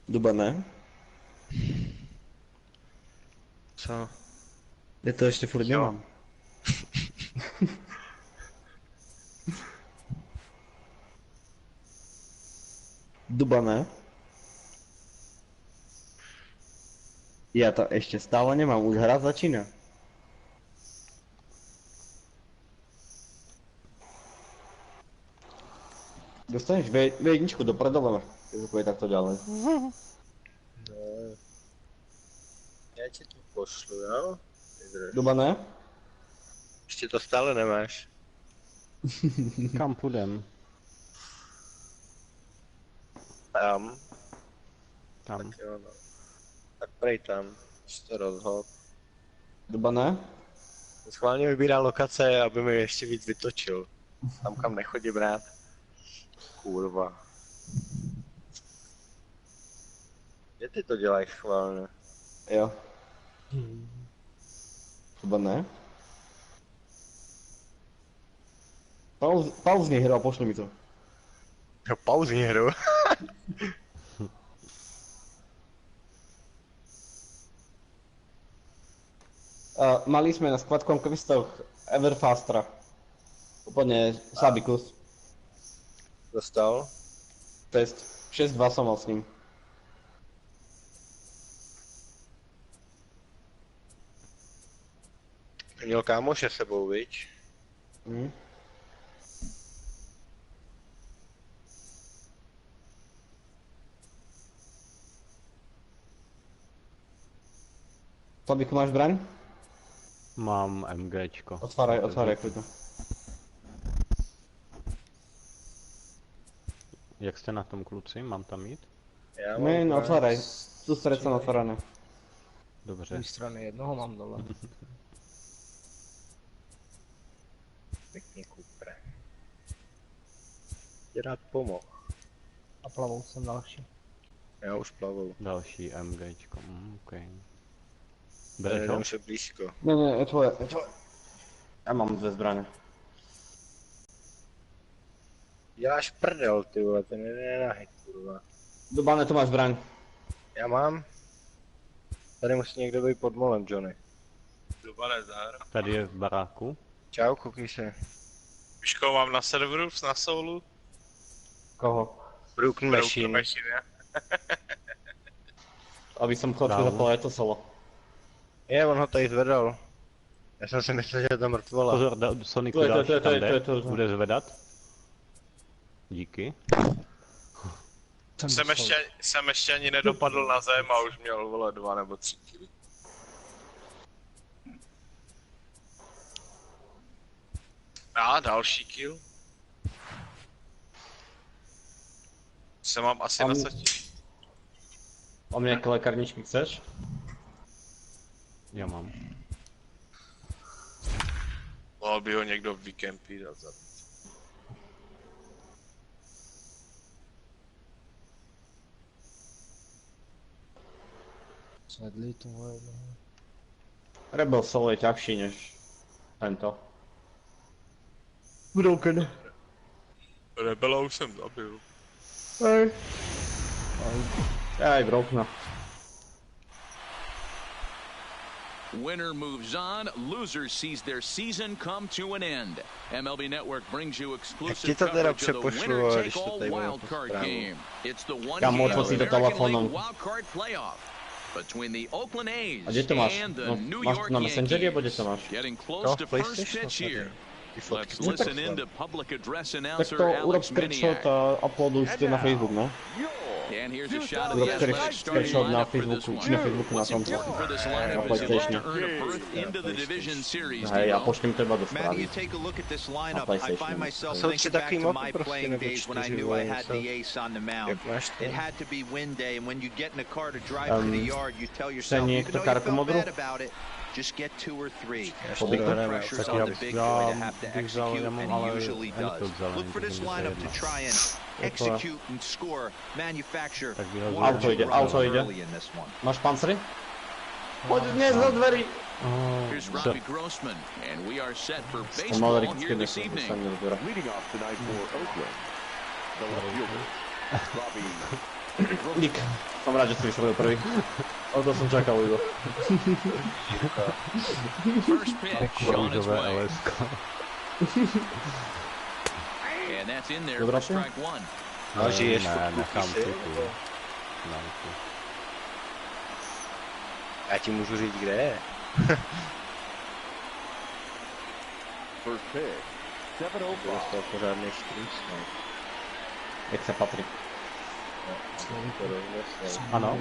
Duba ne. Co? Je to ještě furt nemám. Duba ne. Já to ještě stále nemám, už hra začíná. Dostaneš V1 do prdele, když bude takto dále. No. Já ti to pošlu, jo? Duba ne? Ještě to stále nemáš. Kam půjdem? Tam. Tam. Tak jo, no. Tak prej tam. Už to rozhod. Duba ne? Schválně vybírá lokace, aby mi ještě víc vytočil. Tam kam nechodím rád. Kurva. Kde ty to děláš schválně? Jo. Duba ne? Pauzní hru a pošli mi to. Jo, pauzní hru. Mali jsme na skladkom kvistoch Everfastera. Úplně slabý kus. Dostal? Test. 6-2 jsem mal s ním. Měl kámoše sebou, viď? Slabiku, máš zbraň? Mám MGčko. Otváraj klidně. Jak jste na tom, kluci? Mám tam jít? Já mám Ne, no zbraň. otváraj. Soustřed se na otvárané. Dobře. Z strany jednoho mám dole. Pěkný kupre. Ti rád pomohl. A plavou jsem další. Já už plavou. Další MGčko, OK. Bereš ho? Jenom se blízko. Ne, je tvoje. Já mám 2 zbraně. Děláš prdel, ty vole, ten je nahej, kurva. Duba ne, to máš zbraň. Já mám. Tady musí někdo být pod molem, Johnny. Duba nezahr. Tady je v baráku. Čau, koukej se. Víš, koho mám na serveru, na Soulu? Koho? Broken Machine. Machine. Aby jsem chodil zapal, to solo. Je, on ho tady zvedal. Já jsem si myslel, že je to mrtvola. Pozor, Soniku To je, další tam jde. to. Bude zvedat. Díky. Jsem ještě ani nedopadl na zem a už měl, vole, 2 nebo 3 kg. A další kill. Se mám asi nasadit. A mě jaké lékárničky chceš? Já mám. Mohl by ho někdo vykempit a zabít. Zvedli tohle. Rebel solo je ťažší než tento. Broken. Rebela už jsem zabil. Aj, Broken. Winner moves on, loser sees their season come to an end. MLB Network brings you exclusive coverage of the winner-take-all wildcard game. It's the one-game American League wildcard playoff between the Oakland A's and the New York Yankees. Getting close to first pitch here. Let's listen in to public address Tak announcer to urob Alex screenshot Miniak. a uploaduj si na Facebook, ne? And here's a shot of Urob the athletic starting screenshot na lineup for this Facebooku, one. či na Facebooku na What's tomto. important for this lineup is you look to earn a berth into the division series. Hej, já pošlím teba do Maddie, you správy. take a look at this Na lineup. I PlayStation. find myself Jsou thinking tři back takový to mapy my prostě, playing nebo days when I 4, knew I vole, had co? the ace on the mound. Jak máš ty? It had to be win day, and when you get in a car to drive to the yard, you tell yourself, Cení even to though you karku felt modrou? bad about it, just get 2 or 3. Po All biku? the pressure's Tak on já the big já boy to have to bych vzal, execute, já mám and ale he usually does. Enfield zelený, Look for this takže mi to lineup to jedno. try and execute and score, manufacture Tak vyrazím. one or Auto two jde, runs auto jde. early in this one. Máš pancery? Pojď dnes do dverí! Here's Robbie Grossman, and we are set for To baseball malé here ricky this se evening. dostane do dvora. Leading off tonight for Oakland, the left fielder, Robbie Dík. Som rád, že si vyšiel prvý. O to som čakal, Ivo. First pitch on its Kružové way. LS. And that's in there Dobrá for si? strike one. No, žiješ Ne, furt nechám kusy, si nebo? tu. Já ti můžu říct, kde je. Dostal pořádnej strýc, no. Jak se patří. To rozmyslel. Ano.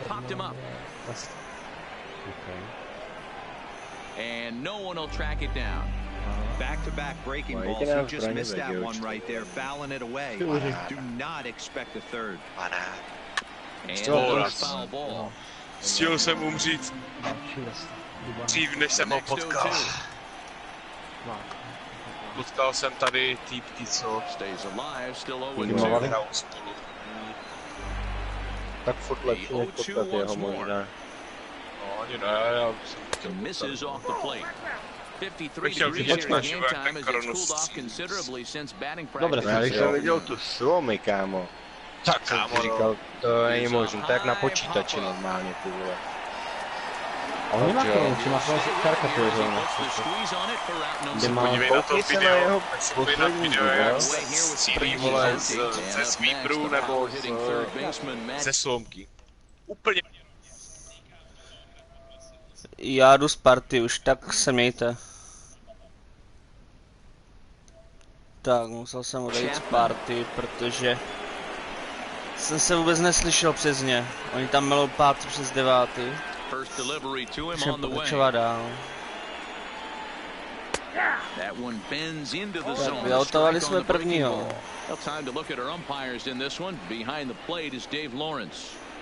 Popped him up. Okay. And no one will track it down. Back-to-back breaking Well, you balls. can He have just Brandon missed that Veggie, one right there, fouling it away. Do not expect a third. And Oh, a that's- foul ball. Stihl jsem umřít Další les. Duba. dřív, než jsem ho Next potkal. 0-2. Má. Potkal jsem tady týpky, co Stays alive, still Filmovali. 0-2. hrajou spolu. Tak furt lepší než potkat jeho možná. No, ani ne, já jsem chtěl Misses off the plate. 53 Chtěl degrees vidět here in naši game time ten as it's cooled off koronostříc. considerably since batting Dobre, practice. Já když Jo. jsem viděl tu Suomi, kámo, Tak jsem kámo, si říkal, to není Here's a možné, tak na high počítači pop-up. normálně, ty vole. A on nemá Jo. korunu, či má svoje karikaturu Here's he zrovna. puts the squeeze on it for out number Kde má podívej na to Koukni se na video, jeho tak se podívej na poslední video, video. jak se střílí, vole, ze sweeperu nebo ze slomky. Úplně. Já jdu z party už, tak se mějte. Tak, musel jsem odejít z party, protože jsem se vůbec neslyšel přes ně. Oni tam melou pátý přes 9. First delivery to him Musím on the way. pokračovat dál. That one bends into the Tak, zone. vyautovali Strike jsme on the breaking prvního. ball. Well, time to look at our umpires in this one. Behind the plate is Dave Lawrence.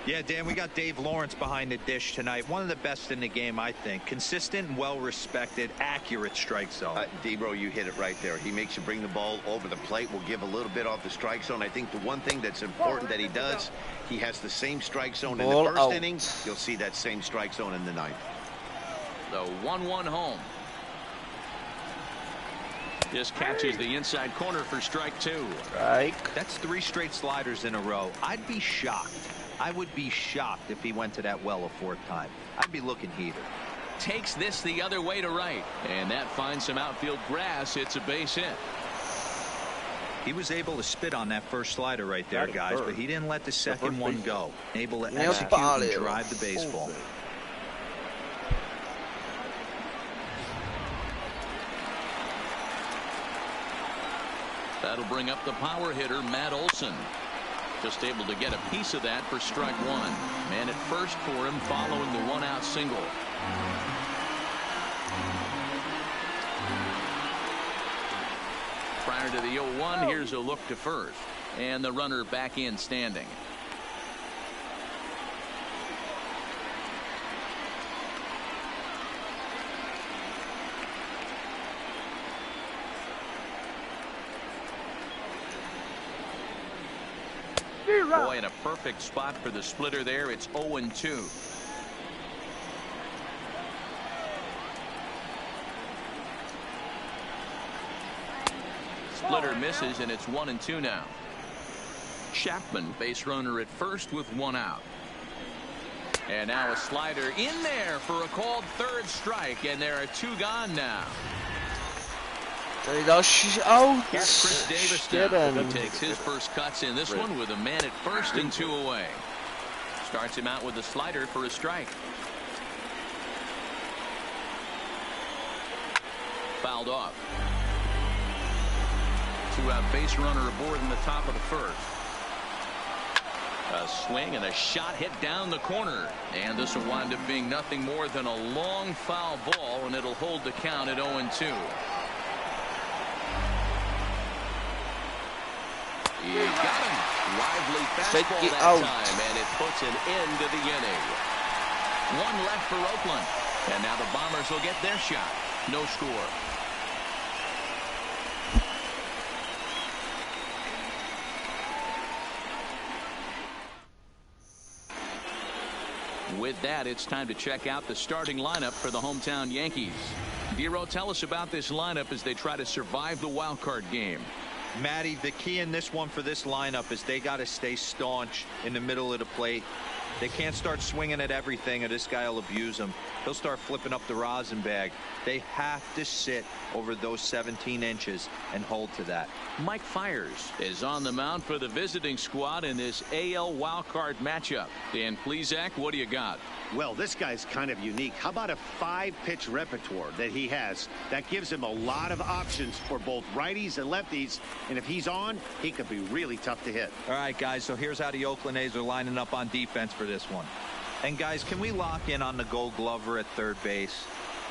Yeah, Dan, we got Dave Lawrence behind the dish tonight. One of the best in the game, I think. Consistent and well-respected, accurate strike zone. D-Bro, you hit it right there. He makes you bring the ball over the plate. We'll give a little bit off the strike zone. I think the one thing that's important that he does, he has the same strike zone in Ball the first out. inning. You'll see that same strike zone in the ninth. The 1-1 home. Just catches the inside corner for strike two. Strike. That's 3 straight sliders in a row. I'd be shocked. I would be shocked if he went to that well a 4th time. I'd be looking heated. Takes this the other way to right. And that finds some outfield grass. It's a base hit. He was able to spit on that first slider right there, guys, but he didn't let the second one go. Able to execute and drive the baseball. That'll bring up the power hitter, Matt Olson. Just able to get a piece of that for strike one. Man at first for him following the 1-out single. Prior to the 0-1, here's a look to first. And the runner back in standing. Boy, in a perfect spot for the splitter there. It's 0-2. Splitter misses, and it's 1-2 now. Chapman, base runner at first with 1 out. And now a slider in there for a called third strike, and there are 2 gone now. Tady další out. Here's Chris Davis Ještě now. He jeden. takes his first cuts in this one with a man at first and 2 away. Starts him out with a slider for a strike. Fouled off. 2-out base runner aboard in the top of the first. A swing and a shot hit down the corner. And this will wind up being nothing more than a long foul ball, and it'll hold the count at 0-2. He got him. Lively fastball it that out. time, and it puts an end to the inning. 1 left for Oakland. And now the Bombers will get their shot. No score. With that, it's time to check out the starting lineup for the hometown Yankees. Bureau, tell us about this lineup as they try to survive the wild card game. Matty, the key in this one for this lineup is they got to stay staunch in the middle of the plate. They can't start swinging at everything or this guy will abuse them. He'll start flipping up the rosin bag. They have to sit over those 17 inches and hold to that. Mike Fiers is on the mound for the visiting squad in this AL wildcard matchup. Dan Plesac, what do you got? Well, this guy's kind of unique. How about a 5-pitch repertoire that he has? That gives him a lot of options for both righties and lefties. And if he's on, he could be really tough to hit. All right, guys, so here's how the Oakland A's are lining up on defense for this one. And, guys, can we lock in on the Gold Glover at third base?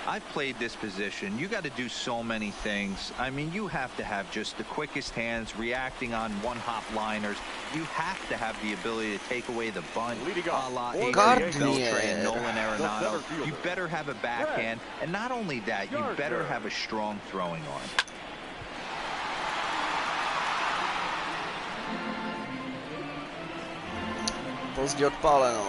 I've played this position. You got to do so many things. I mean, you have to have just the quickest hands, reacting on one-hop liners. You have to have the ability to take away the bunt, a la Adrian Beltre and Nolan Arenado. You better have a backhand, and not only that, you better have a strong throwing arm. Pozdě odpáleno.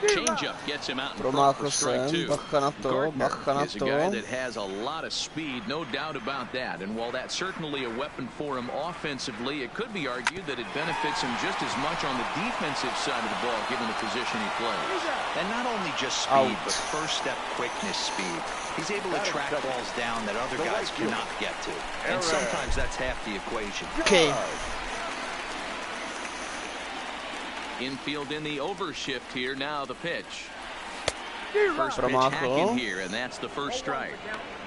Changeup gets him out in front Promáchl for strike jsem, two. bacha na to, bacha na Is a to. guy that has a lot of speed, no doubt about that. And while that's certainly a weapon for him offensively, it could be argued that it benefits him just as much on the defensive side of the ball, given the position he plays. And not only just speed, but first step quickness speed. He's able to track balls down that other guys cannot get to. And sometimes that's half the equation. Okay. Infield in the overshift here. Now the pitch. First pitch hacking here, and that's the first strike.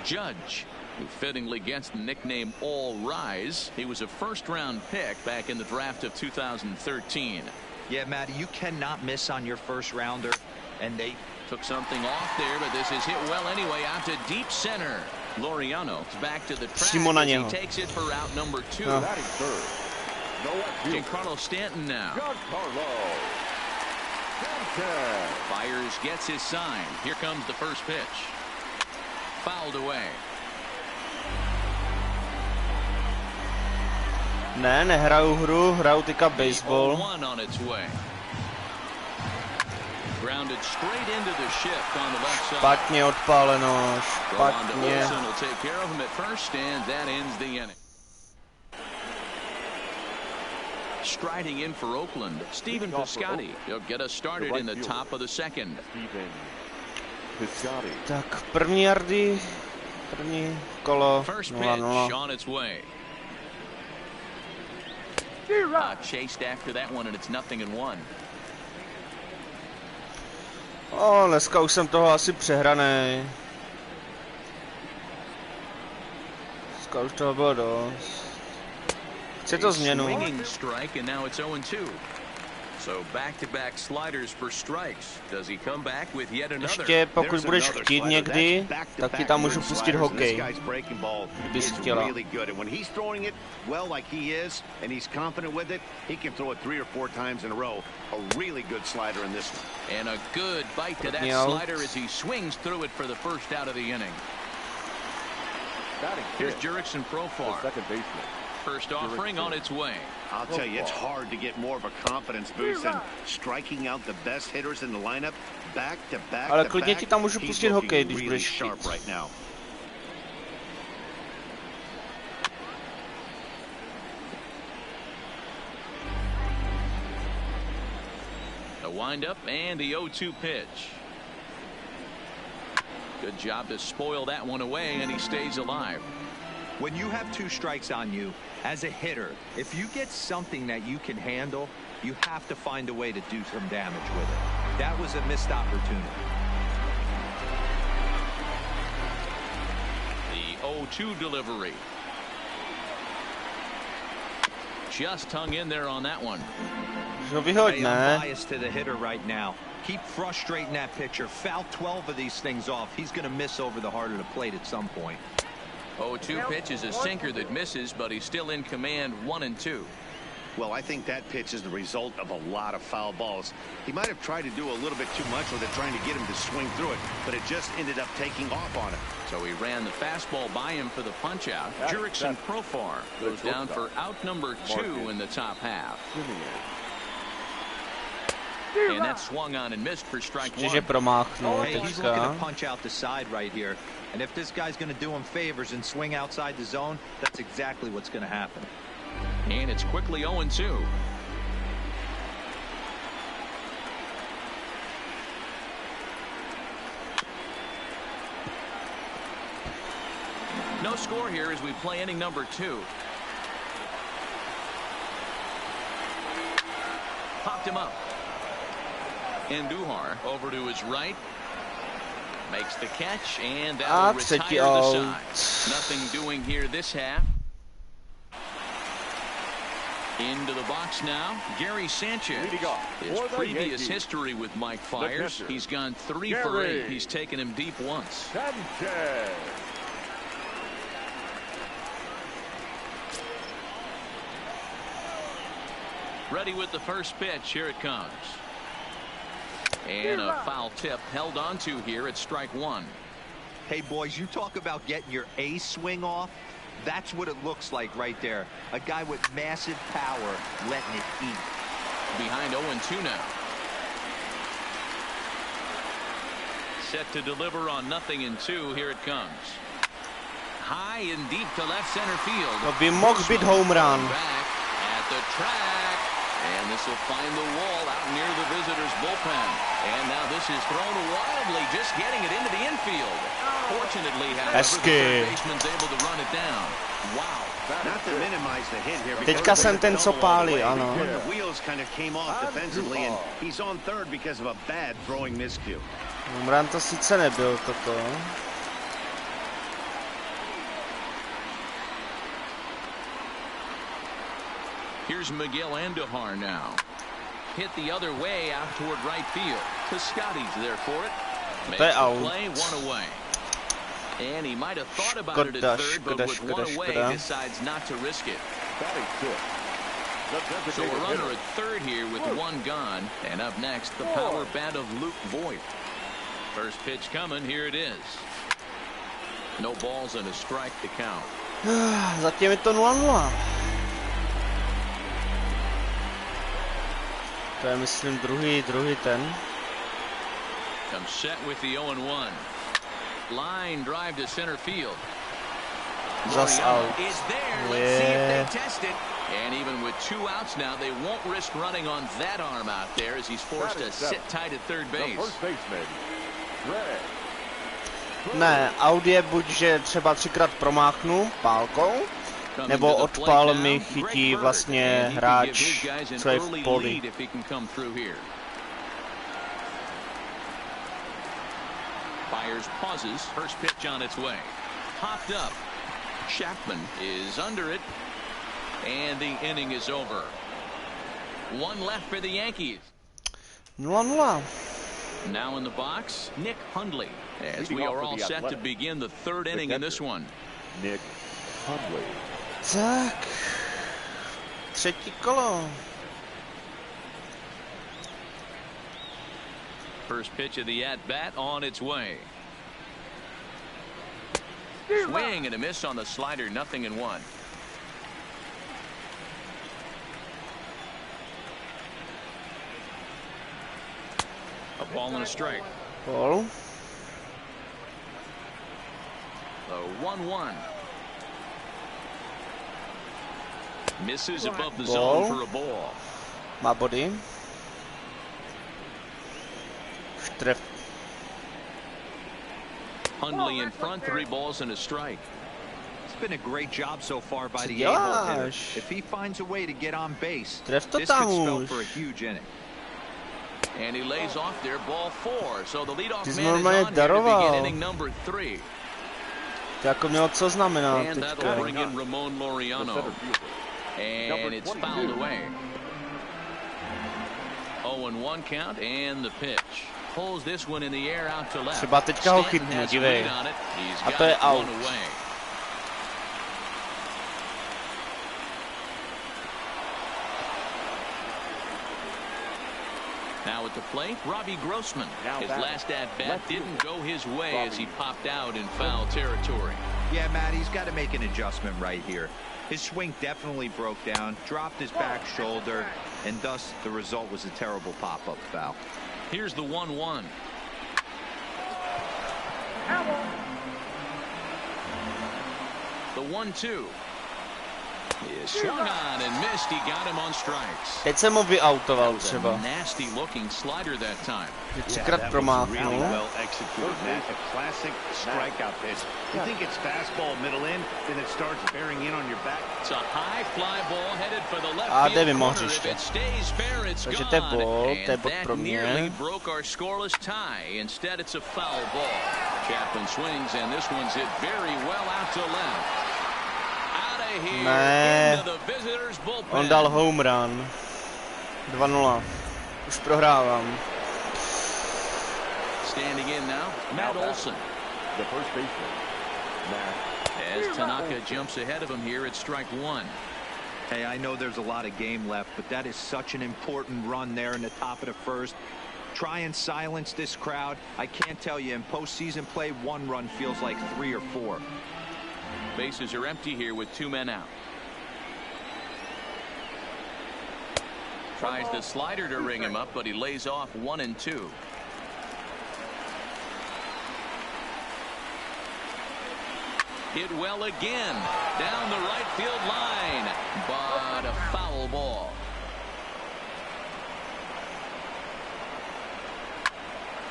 Judge, who fittingly gets the nickname All Rise. He was a first-round pick back in the draft of 2013. Yeah, Matty, you cannot miss on your first rounder, and they took something off there, but this is hit well anyway out to deep center. Laureano is back to the track as he takes it for out number 2. Giancarlo Stanton now. Fiers gets his sign. Here comes the first pitch. Fouled away. Ne, nehraju hru, hraju teďka baseball. One on its way. Grounded straight into the shift on the left side. Špatně odpáleno, špatně. Wilson will take care of him at first, and that ends the inning. Striding in for Oakland, Stephen Piscotty. He'll get us started in the top of the second. Tak první jardy, první kolo, First 0-0. pitch on its way. Chased after that one, and it's 0-1. Dneska už jsem toho asi přehranej. Dneska už toho bylo dost. Chce to změnu. Strike, and now it's 0-2. So back-to-back sliders for strikes. Does he come back with yet another? Ještě pokud budeš chtít někdy, tak ti tam můžu pustit hokej. Kdybys chtěla. When he's throwing it well like he is and he's confident with it, he can throw it 3 or 4 times in a row. A really good slider in this one. And a good bite to that slider as he swings through it for the first out of the inning. Here's Jurickson Profar. Second baseman. First offering on its way. I'll tell you, it's hard to get more of a confidence boost than striking out the best hitters in the lineup back to back. Ale klidně ti tam můžu pustit hokej, když budeš chtít. Right now. The windup and the 0-2 pitch. Good job to spoil that one away, and he stays alive. When you have 2 strikes on you, as a hitter, if you get something that you can handle, you have to find a way to do some damage with it. That was a missed opportunity. The 0-2 delivery. Just hung in there on that one. Hey, I'm biased to the hitter right now. Keep frustrating that pitcher. Foul 12 of these things off. He's going to miss over the heart of the plate at some point. 0-2 pitch is a sinker that misses, but he's still in command 1-2. Well, I think that pitch is the result of a lot of foul balls. He might have tried to do a little bit too much with it, trying to get him to swing through it, but it just ended up taking off on him. So he ran the fastball by him for the punch out. Jurickson Profar goes down for out number 2 in the top half. And that swung on and missed for strike Že one. promáchnul Hey, he's looking to teďka. punch out the side right here. And if this guy's going to do him favors and swing outside the zone, that's exactly what's going to happen. And it's quickly 0-2. No score here as we play inning number 2. Popped him up. Andujar over to his right. Makes the catch, and that will retire the side. Nothing doing here this half. Into the box now, Gary Sanchez. His previous history with Mike Fiers, he's gone 3 for 8. He's taken him deep once. Ready with the first pitch. Here it comes. And a foul tip held on to here at strike one. Hey, boys, you talk about getting your A swing off. That's what it looks like right there. A guy with massive power letting it eat. Behind 0-2 now. Set to deliver on 0-2. Here it comes. High and deep to left center field. To by mohl být home run. Back at the track. And this will find the wall out near the visitors' bullpen. And now this is thrown wildly, just getting it into the infield. Fortunately, however, the third baseman's able to run it down. Wow. Not to minimize the hit here. Teďka jsem ten, co pálí, ano. The wheels kind of came off defensively, and he's on third because of a bad throwing miscue. Home run to sice nebyl toto. Here's Miguel Andujar now. Hit the other way out toward right field. Piscotty's there for it. Makes the play, 1 away. And he might have thought about it at third, but with 1 away, decides not to risk it. So a runner at third here with 1 gone. And up next, the power bat of Luke Voigt. First pitch coming, here it is. No balls and a strike to count. Zatím je to 0-0. To je, myslím, druhý ten. Comes set with the 0-1. Line drive to center field. Zas out. Is there. Let's see if they test it. And even with 2 outs now, they won't risk running on that arm out there as he's forced to sit tight at third base. Ne, out je buď, že třeba 3krát promáchnu pálkou, nebo odpal mi chytí vlastně hráč, co je v poli. Fiers pauses. First pitch on its way. Popped up. Chapman is under it. And the inning is over. 1 left for the Yankees. 0-0. Now in the box, Nick Hundley. As we are all set to begin the 3rd inning in this one. Nick Hundley. Tak. Třetí kolo. First pitch of the at-bat on its way. Swing and a miss on the slider, 0-1. A ball and a strike. Ball. The 1-1. Misses above the zone for a ball. Má body. Tref. Hundley in front, 3 balls and a strike. It's been a great job so far by the A-hole hitter. If he finds a way to get on base, this could spell for a huge inning. And he lays off there, ball 4. So the leadoff man is on here to begin inning number 3. To jako mělo co znamenat and teďka. that'll bring in Ramon Laureano. And it's fouled away. 0-1 count and the pitch. Pulls this one in the air out to left. Třeba teďka ho chytnu, dívej. A to je out. Now at the plate, Robbie Grossman. His last at-bat didn't go his way as he popped out in foul territory. Yeah, Matt, he's got to make an adjustment right here. His swing definitely broke down, dropped his back shoulder, and thus the result was a terrible pop-up foul. Here's the 1-1. The 1-2. He swung on and missed. He got him on strikes. Teď jsem ho vyautoval třeba. Nasty looking slider that time. Třikrát promáchnul. Well executed, Matt. A classic strikeout pitch. You think it's fastball middle in, then it starts bearing in on your back. It's a high fly ball headed for the left A field jde mimo corner. If hřiště. it stays fair, it's Takže to je gone. bod, to je And bod pro that nearly mě. broke our scoreless tie. Instead, it's a foul ball. Chapman swings, and this one's hit very well out to left. Out of here Ne. into the visitors' bullpen. On dal home run. 2-0. Už prohrávám. Standing in now, Matt Olson. The first baseman, Matt. As Tanaka jumps ahead of him here at strike one. Hey, I know there's a lot of game left, but that is such an important run there in the top of the first. Try and silence this crowd. I can't tell you, in postseason play, one run feels like 3 or 4. Bases are empty here with 2 men out. Tries the slider to ring him up, but he lays off 1 and 2. Hit well again down the right field line, but a foul ball.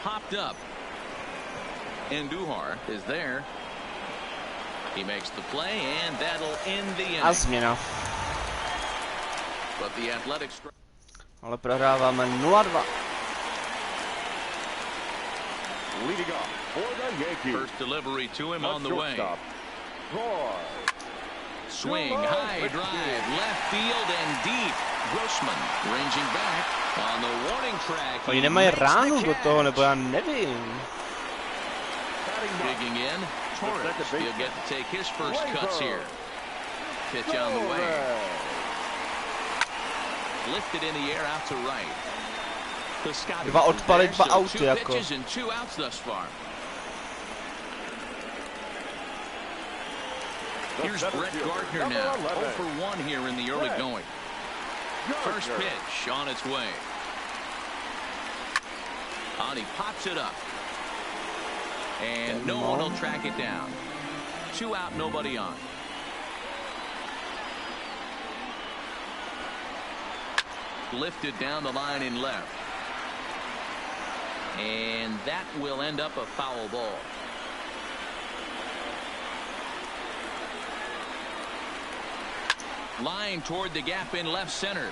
Popped up. Andujar is there. He makes the play, and that'll end the inning. A změna. But the Athletics. Ale prohráváme 0-2. Leading off for the Yankees. First delivery to him on the way. Shortstop, Roy. Swing, high drive, left field and deep. Grossman ranging back on the warning track. Oni He nemají makes the ránu do catch. toho, nebo já nevím. Digging in, Torres. He'll get to take his first cuts here. Pitch on the way. Lifted in the air out to right. Piscotty. Dva odpaly, dva So auty 2 jako. pitches and 2 outs thus far. Here's Brett Gardner now. 0 for 1 here in the early going. First pitch on its way. And he pops it up. And no one will track it down. 2 out, nobody on. Lifted down the line in left. And that will end up a foul ball. Line toward the gap in left center.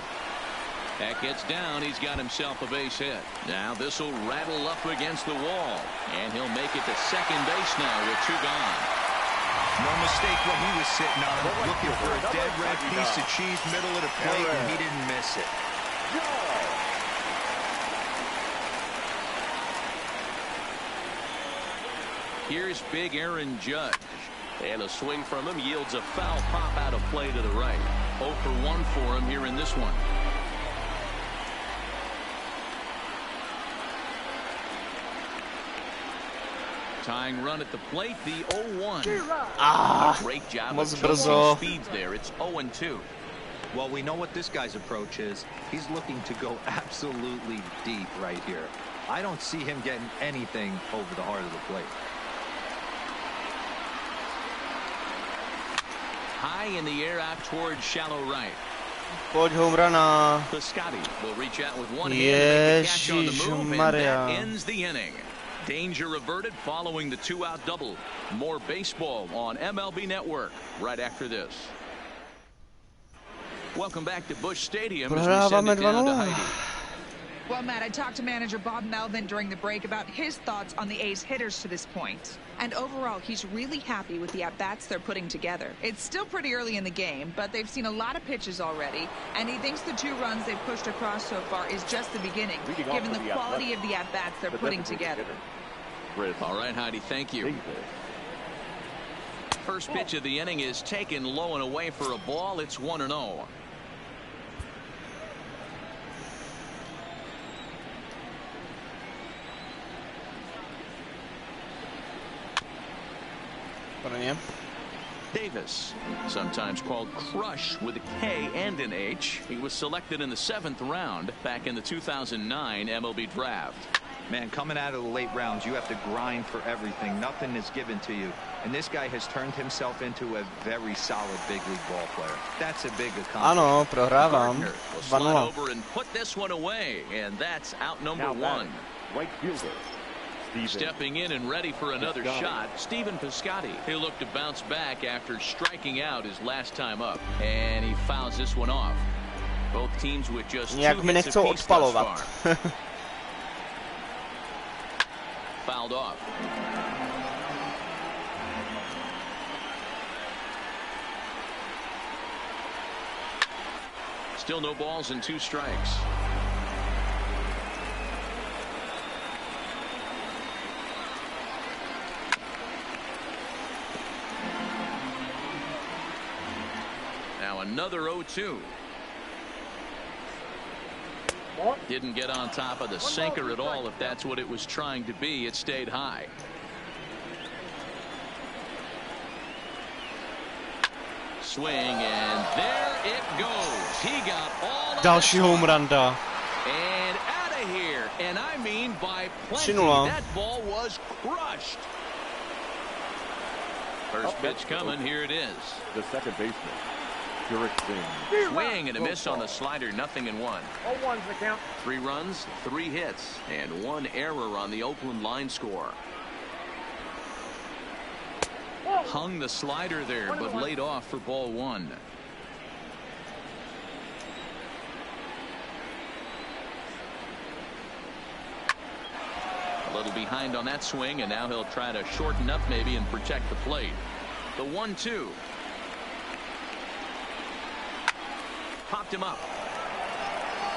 That gets down. He's got himself a base hit. Now this will rattle up against the wall. And he'll make it to second base now with 2 gone. No mistake what he was sitting on, looking for a dead red piece of cheese middle of the plate, and he didn't miss it. Here's big Aaron Judge. And a swing from him yields a foul pop out of play to the right. 0 for 1 for him here in this one. Tying run at the plate, the 0-1. Great job moc of brzo. changing speeds there. It's 0-2. Well, we know what this guy's approach is. He's looking to go absolutely deep right here. I don't see him getting anything over the heart of the plate. High in the air out towards shallow right. Pojď home runa. Piscotty will reach out with one hand to make the catch on the move, and that Ježišmarja. ends the inning. Danger averted following the 2-out double. More baseball on MLB Network right after this. Welcome back to Busch Stadium as we send Prohráváme it down to 2-0. Heidi. Well, Matt, I talked to manager Bob Melvin during the break about his thoughts on the A's hitters to this point. And overall, he's really happy with the at-bats they're putting together. It's still pretty early in the game, but they've seen a lot of pitches already, and he thinks the 2 runs they've pushed across so far is just the beginning, given the quality of the at-bats they're putting together. All right, Heidi, thank you. First pitch of the inning is taken low and away for a ball. It's 1-0. Pro ně. Davis, sometimes called Crush with a K and an H. He was selected in the 7th round back in the 2009 MLB draft. Man, coming out of the late rounds, you have to grind for everything. Nothing is given to you. And this guy has turned himself into a very solid big league ball player. That's a big accomplishment. Ano, prohrávám. Gardner will slide over and put this one away, and that's out number one. Right fielder. Stepping in and ready for another shot, Stephen Piscotty. He'll look to bounce back after striking out his last time up, and he fouls this one off. Both teams with just 2 hits apiece thus far. Fouled off. Still no balls and 2 strikes. Now another 0-2. Didn't get on top of the sinker at all. If that's what it was trying to be, it stayed high. Swing, and there it goes. He got all of Další home run dá. And out of here. And I mean by plenty. 3-0. That ball was crushed. First pitch coming. Here it is. The second baseman. Swing and a miss on the slider, 0-1. 0-1's the count. 3 runs, 3 hits, and 1 error on the Oakland line score. Hung the slider there, but laid off for ball 1. A little behind on that swing, and now he'll try to shorten up maybe and protect the plate. The 1-2. Popped him up.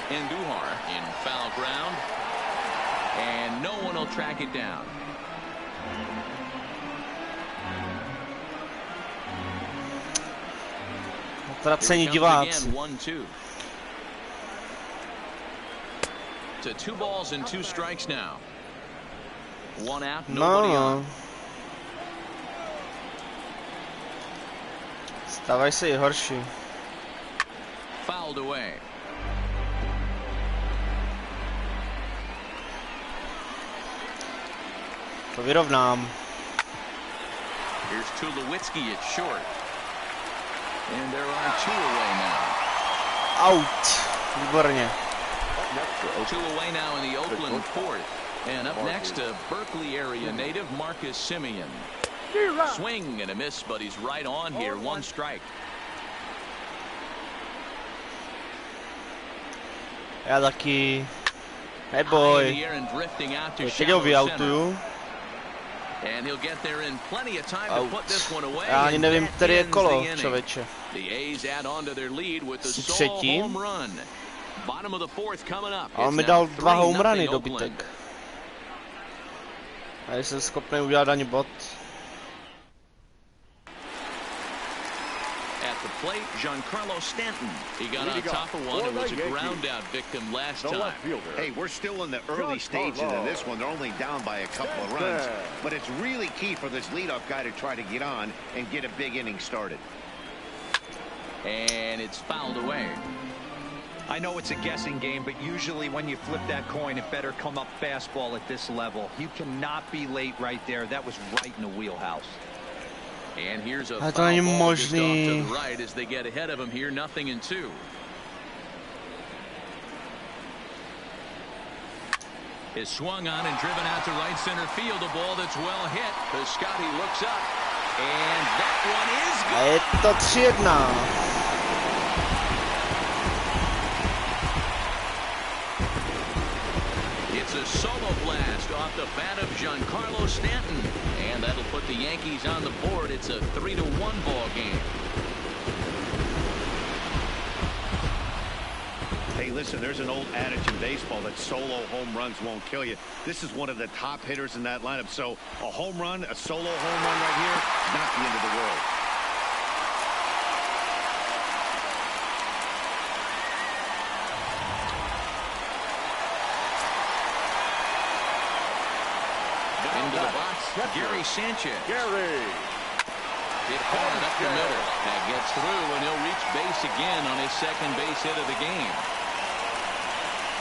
Andujar in foul ground, and no one will track it down. Tracení diváci. 1-2. To 2 balls and 2 strikes now. 1 out, nobody on. Stávají se i horší. Fouled away. To vyrovnám. Here's Tulowitzki at short. And there are 2 away now. Out. Výborně. 2 away now in the Oakland 4th. And up next, a Berkeley area native, Marcus Simeon. Swing and a miss, but he's right on here. 1 strike. Já taky. Hey boy. Teď ho vyautuju. And he'll get there in plenty of time to put this one away. Já ani nevím, který je kolo, člověče. The A's add on to their lead with the solo home run. Bottom of the 4th coming up. A on mi dal 2 home runy dobytek. A jsem schopný udělat ani bod. At the plate, Giancarlo Stanton. He got on top of one and was a ground out victim last time. Hey, we're still in the early stages of this one. They're only down by a couple of runs. But it's really key for this leadoff guy to try to get on and get a big inning started. And it's fouled away. I know it's a guessing game, but usually when you flip that coin, it better come up fastball at this level. You cannot be late right there. That was right in the wheelhouse. And here's a foul ball just off to the right as they get ahead of him here, 0-2. Is swung on and driven out to right center field. A ball that's well hit. Piscotty looks up, and that one is good. Je to 3-1. It's a solo blast off the bat of Giancarlo Stanton, and that'll put the Yankees on the board. It's a 3-1 ball game. Hey, listen, there's an old adage in baseball that solo home runs won't kill you. This is one of the top hitters in that lineup. So a home run, a solo home run right here, not the end of the world. Into the box, Gary Sanchez. Hit hard up the middle. That gets through, and he'll reach base again on his second base hit of the game.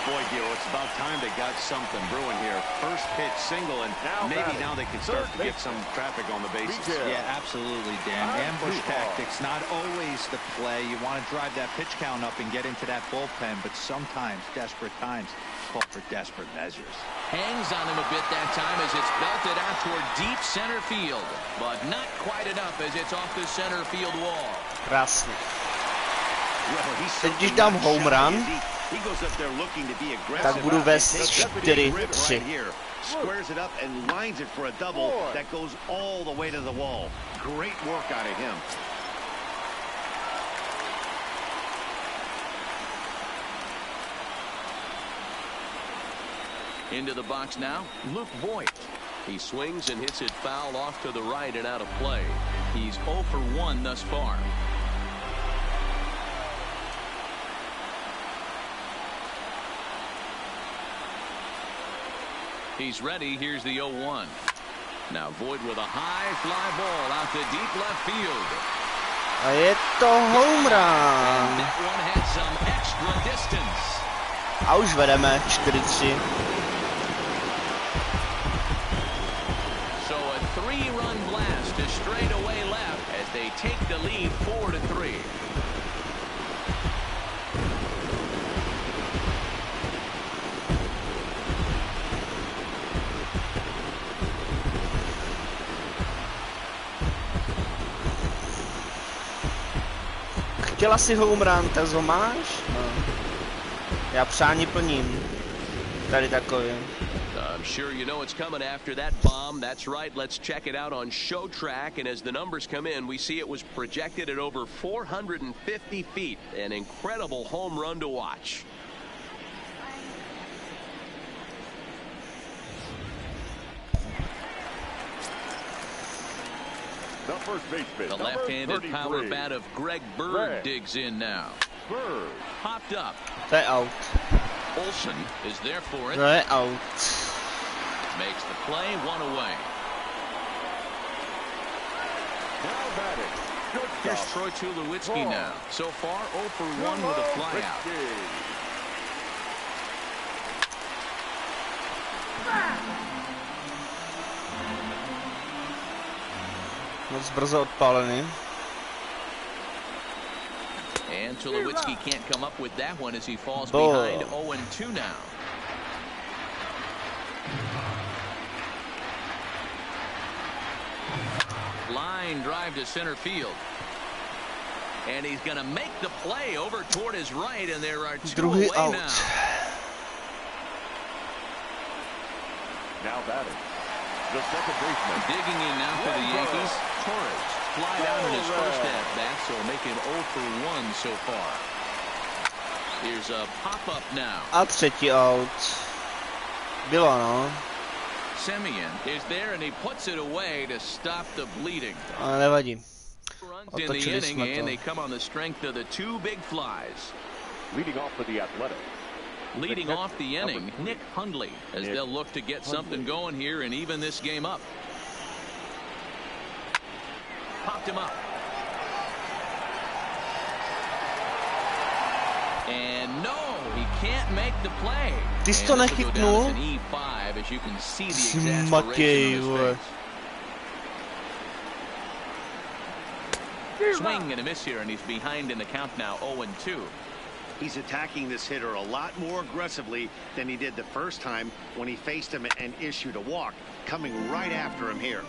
Boy, Gil, it's about time they got something brewing here. First pitch single, and maybe now they can start to get some traffic on the bases. Yeah, absolutely, Dan. Ambush tactics, not always the play. You want to drive that pitch count up and get into that bullpen, but sometimes, desperate times, call for desperate measures. Hangs on him a bit that time as it's belted out toward deep center field, but not quite enough as it's off the center field wall. Krásně. Teď když dám home run, tak budu vést 4-3. Squares it up and lines it for a double that goes all the way to the wall. Great work out of him. Into the box now, Luke Voigt. He swings and hits it foul off to the right and out of play. He's 0 for 1 thus far. He's ready. Here's the 0-1. Now Voigt with a high fly ball out to deep left field. A je to home run. And that one had some extra distance. A už vedeme 4-3. So a 3-run blast to straightaway left as they take the lead 4-3. Chtěla si home run, tak ho máš? No. Já přání plním. Tady takový. I'm sure you know it's coming after that bomb. That's right. Let's check it out on Show Track. And as the numbers come in, we see it was projected at over 450 feet. An incredible home run to watch. The left-handed power bat of Greg Bird digs in now. Popped up. To je out. Olsen is there for it. To je out. Makes the play, 1 away. Here's Troy Tulowitzki now. So far, 0 for 1 with a flyout. Moc brzo odpálený. And Tulowitzki can't come up with that one as he falls behind 0-2 now. Line drive to center field. And he's going to make the play over toward his right, and there are 2 away out. now. Now batting, the second baseman. Digging in now for the Yankees, Torres. Fly down in his first at-bat, so making 0 for 1 so far. Here's a pop-up now. A třetí out. Bylo, no. Semien is there, and he puts it away to stop the bleeding. Ale nevadí. Runs in the inning, and they come on the strength of the 2 big flies. Leading off for the Athletic. Leading off the inning, Nick Hundley, as they'll look to get something going here and even this game up. Popped him up. And no, he can't make the play. Ty jsi to nechytnul? Matěj, vole. Swing and a miss here, and he's behind in the count now, 0-2. He's attacking this hitter a lot more aggressively than he did the first time when he faced him and issued a walk. Coming right after him here.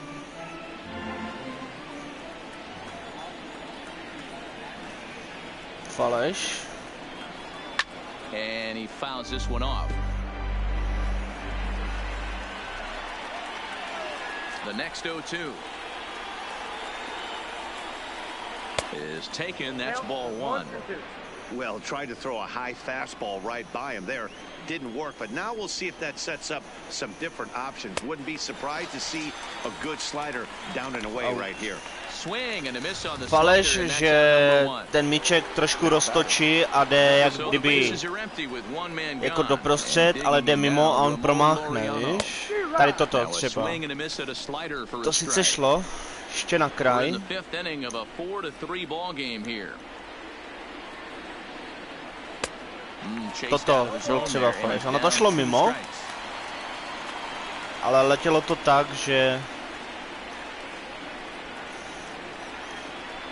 Faleš. And he fouls this one off. The next 0-2 is taken. That's ball 1. Well, tried to throw a high fastball right by him there. Didn't work, but now we'll see if that sets up some different options. Wouldn't be surprised to see a good slider down and away right here. Swing and a miss on the Faleš, že ten míček trošku roztočí a jde jak kdyby jako doprostřed, ale jde mimo a on promáchne, víš? Tady toto třeba. To sice šlo, ještě na We're kraj. in the fifth inning of a 4-3 ball game here. Toto byl třeba flash. Ono to šlo mimo, ale letělo to tak, že...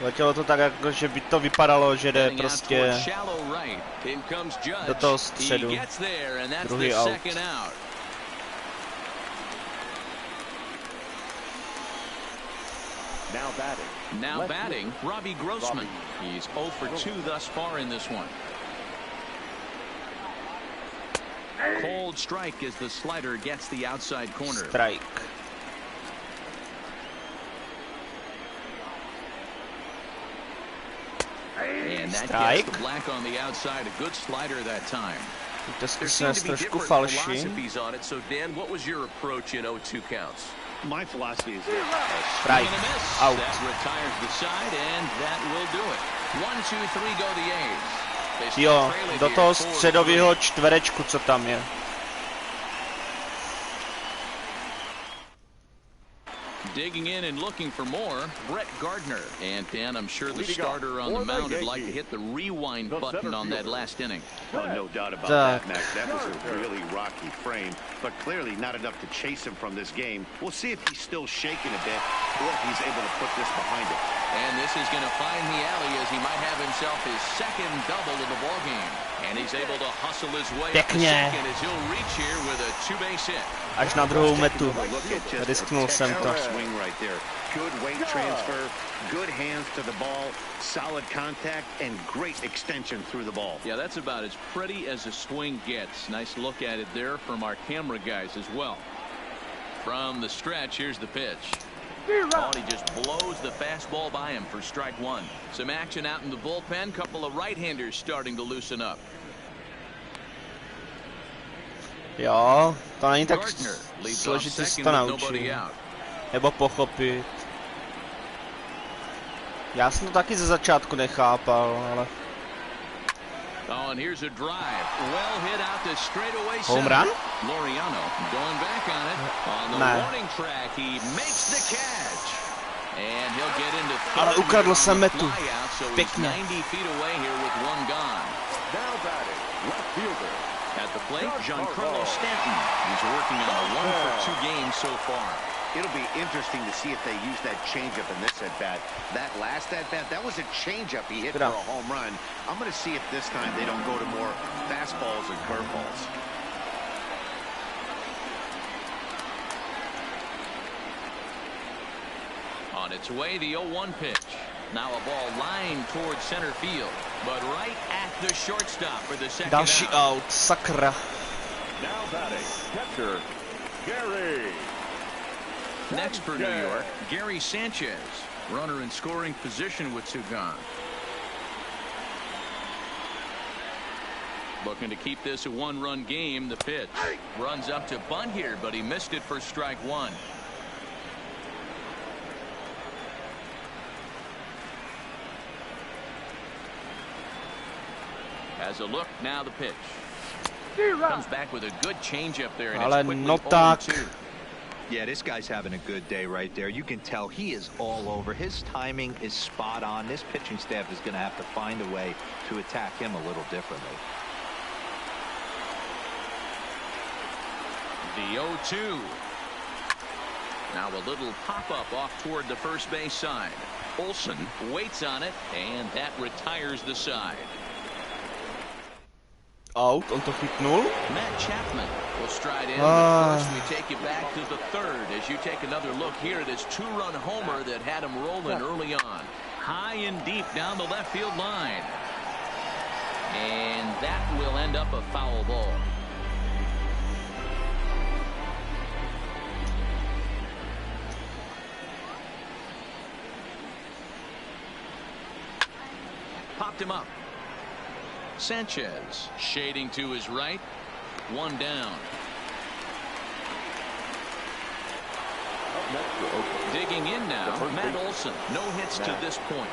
Letělo to tak, jako, že by to vypadalo, že jde prostě do toho středu. Druhý out. Now batting, Robbie Grossman. He's 0 for 2 thus far in this one. Cold strike as the slider gets the outside corner. Strike. And that gets the black on the outside. A good slider that time. To zkusíme trošku falši. on it. So Dan, what was your approach in 0-2 counts? My philosophy is Strike. Out. That retires the side, and that will do it. 1-2-3 go the A's. Jo, do toho středového čtverečku, co tam je. Digging in and looking for more, Brett Gardner. And Dan, I'm sure the starter on the mound would like to hit the rewind button on that last inning. Oh, no doubt about that, Max. That was a really rocky frame, but clearly not enough to chase him from this game. We'll see if he's still shaking a bit or if he's able to put this behind him. And this is going to find the alley as he might have himself his second double of the ball game. And he's able to hustle his way up to second as he'll reach here with a two-base hit. Až na druhou metu. Risknul jsem to. Swing right there. Good weight transfer, good hands to the ball, solid contact, and great extension through the ball. Yeah, that's about as pretty as a swing gets. Nice look at it there from our camera guys as well. From the stretch, here's the pitch. Oh, and he just blows the fastball by him for strike one. Some action out in the bullpen. Couple of right-handers starting to loosen up. Jo, to není tak složitý se to naučit. Nebo pochopit. Já jsem to taky ze začátku nechápal, ale... Oh, and here's a drive. Well hit out to straightaway Home center. run? Loriano going back on it. On the warning track, he makes the catch. And he'll get into third. Ale ukradl jsem metu. So he's Pěkně. 90 feet away here with one gone. Now batting, left fielder. At the plate, Giancarlo Stanton. He's working on a 1-for-2 game so far. It'll be interesting to see if they use that changeup in this at-bat. That last at-bat, that was a changeup he hit for a home run. I'm going to see if this time they don't go to more fastballs and curveballs. On its way, the 0-1 pitch. Now a ball lined towards center field, but right at the shortstop for the second Další out, sakra. Now batting, catcher, Gary. Next for New York, Gary Sanchez. Runner in scoring position with two gone. Looking to keep this a one-run game. The pitch runs up to bunt here, but he missed it for strike one. As a look, now the pitch. Comes back with a good changeup there, and it's quickly 0-2. Yeah, this guy's having a good day right there. You can tell he is all over. His timing is spot on. This pitching staff is going to have to find a way to attack him a little differently. The 0-2. Now a little pop-up off toward the first base side. Olsen waits on it, and that retires the side. Out, on to chytnul. Matt Chapman will stride in. But first, we take you back to the third as you take another look here at his two-run homer that had him rolling early on. High and deep down the left field line. And that will end up a foul ball. Popped him up. Sanchez shading to his right. One down. Digging in now, Matt Olson. No hits to this point.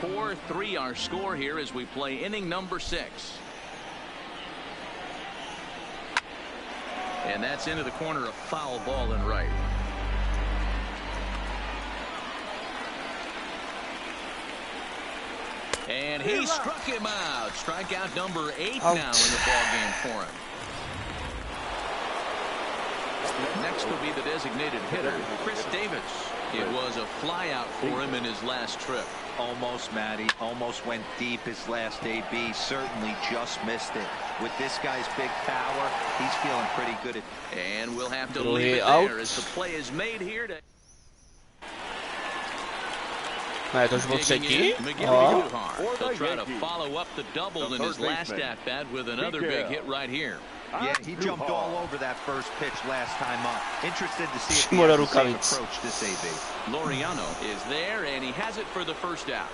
4-3 our score here as we play inning number 6. And that's into the corner, a foul ball and right. And he struck him out. Strikeout number 8 now in the ball game for him. Next will be the designated hitter, Chris Davis. It was a flyout for him in his last trip. Almost, Matty. Almost went deep his last AB. Certainly just missed it. With this guy's big power, he's feeling pretty good. And we'll have to leave it there as the play is made here to... Ne, to už byl třetí. He'll try to follow up the double in his last at-bat with another big hit right here. Yeah, he jumped all over that first pitch last time up. Interested to see if he has the same approach this AB. Laureano is there, and he has it for the first out.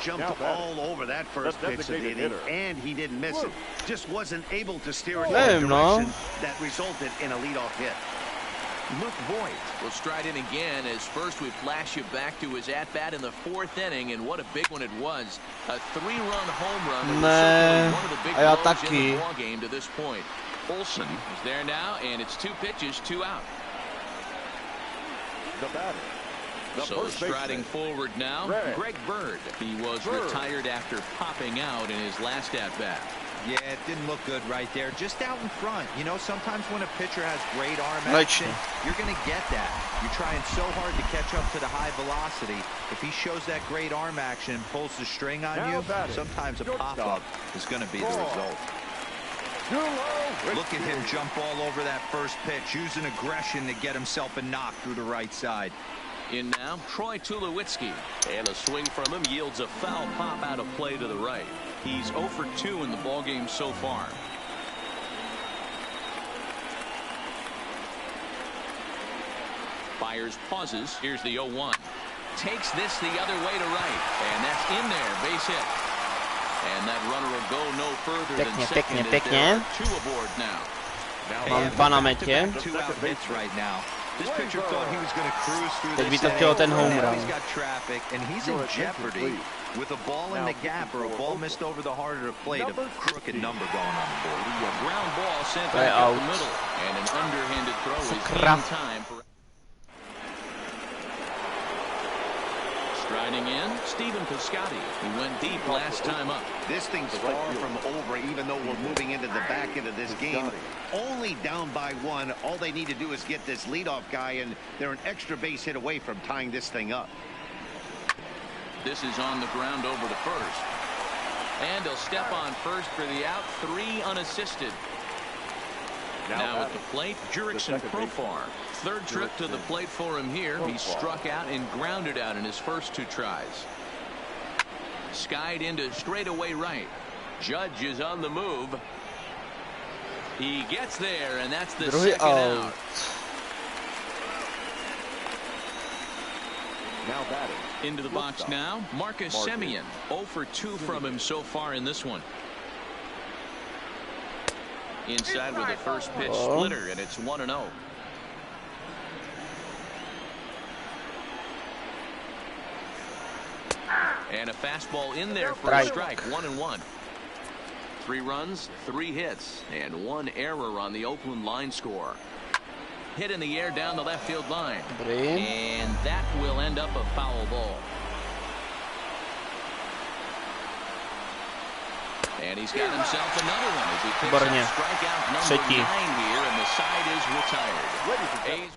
Jumped all over that first pitch of the inning, and he didn't miss it. Just wasn't able to steer it in a direction that resulted in a leadoff hit. Luke Voigt will stride in again as first we flash you back to his at-bat in the 4th inning, and what a big one it was. A 3-run home run. Ne, one of the big a já blows taky. in the ball game to this point. Olsen is there now, and it's 2 pitches, 2 out. The batter. So striding forward now, Greg Bird. He was retired after popping out in his last at-bat. Yeah, it didn't look good right there. Just out in front. You know, sometimes when a pitcher has great arm action, you're going to get that. You're trying so hard to catch up to the high velocity. If he shows that great arm action and pulls the string on you, sometimes a pop-up is going to be the result. Look at him jump all over that first pitch, using aggression to get himself a knock through the right side. In now, Troy Tulowitzki. And a swing from him yields a foul pop out of play to the right. He's 0 for 2 in the ballgame so far. Byers pauses. Here's the 0-1. Takes this the other way to right. And that's in there. Base hit. And that runner will go no further than second. There are 2 aboard now. Mám 2 na metě. 2 out hits right now. This pitcher thought he was going to cruise through Teď by this to chtělo ten home inning. run. He's got traffic, and he's in jeopardy with a ball in the gap or a ball missed over the harder to plate. A crooked number going on the board. A ground ball sent back up the middle, and an underhanded throw is in time for. Striding in, Stephen Piscotty, who went deep last time up. This thing's far from over, even though we're moving into the back end of this game. Only down by 1. All they need to do is get this leadoff guy, and they're an extra base hit away from tying this thing up. This is on the ground over to first. And he'll step on first for the out. 3 unassisted. Now at the plate, Jurickson Profar. 3rd trip to the plate for him here. He struck out and grounded out in his first 2 tries. Skied into straightaway right. Judge is on the move. He gets there, and that's the second out. Now batting. Into the box now, Marcus Semien. 0 for 2 from him so far in this one. Inside with the first pitch splitter, and it's 1-0. And a fastball in there for a strike. 1-1. 3 runs, 3 hits, and 1 error on the Oakland line score. Hit in the air down the left field line. And that will end up a foul ball. And he's got himself another one as he picks up strikeout number 9 here, and the side is retired.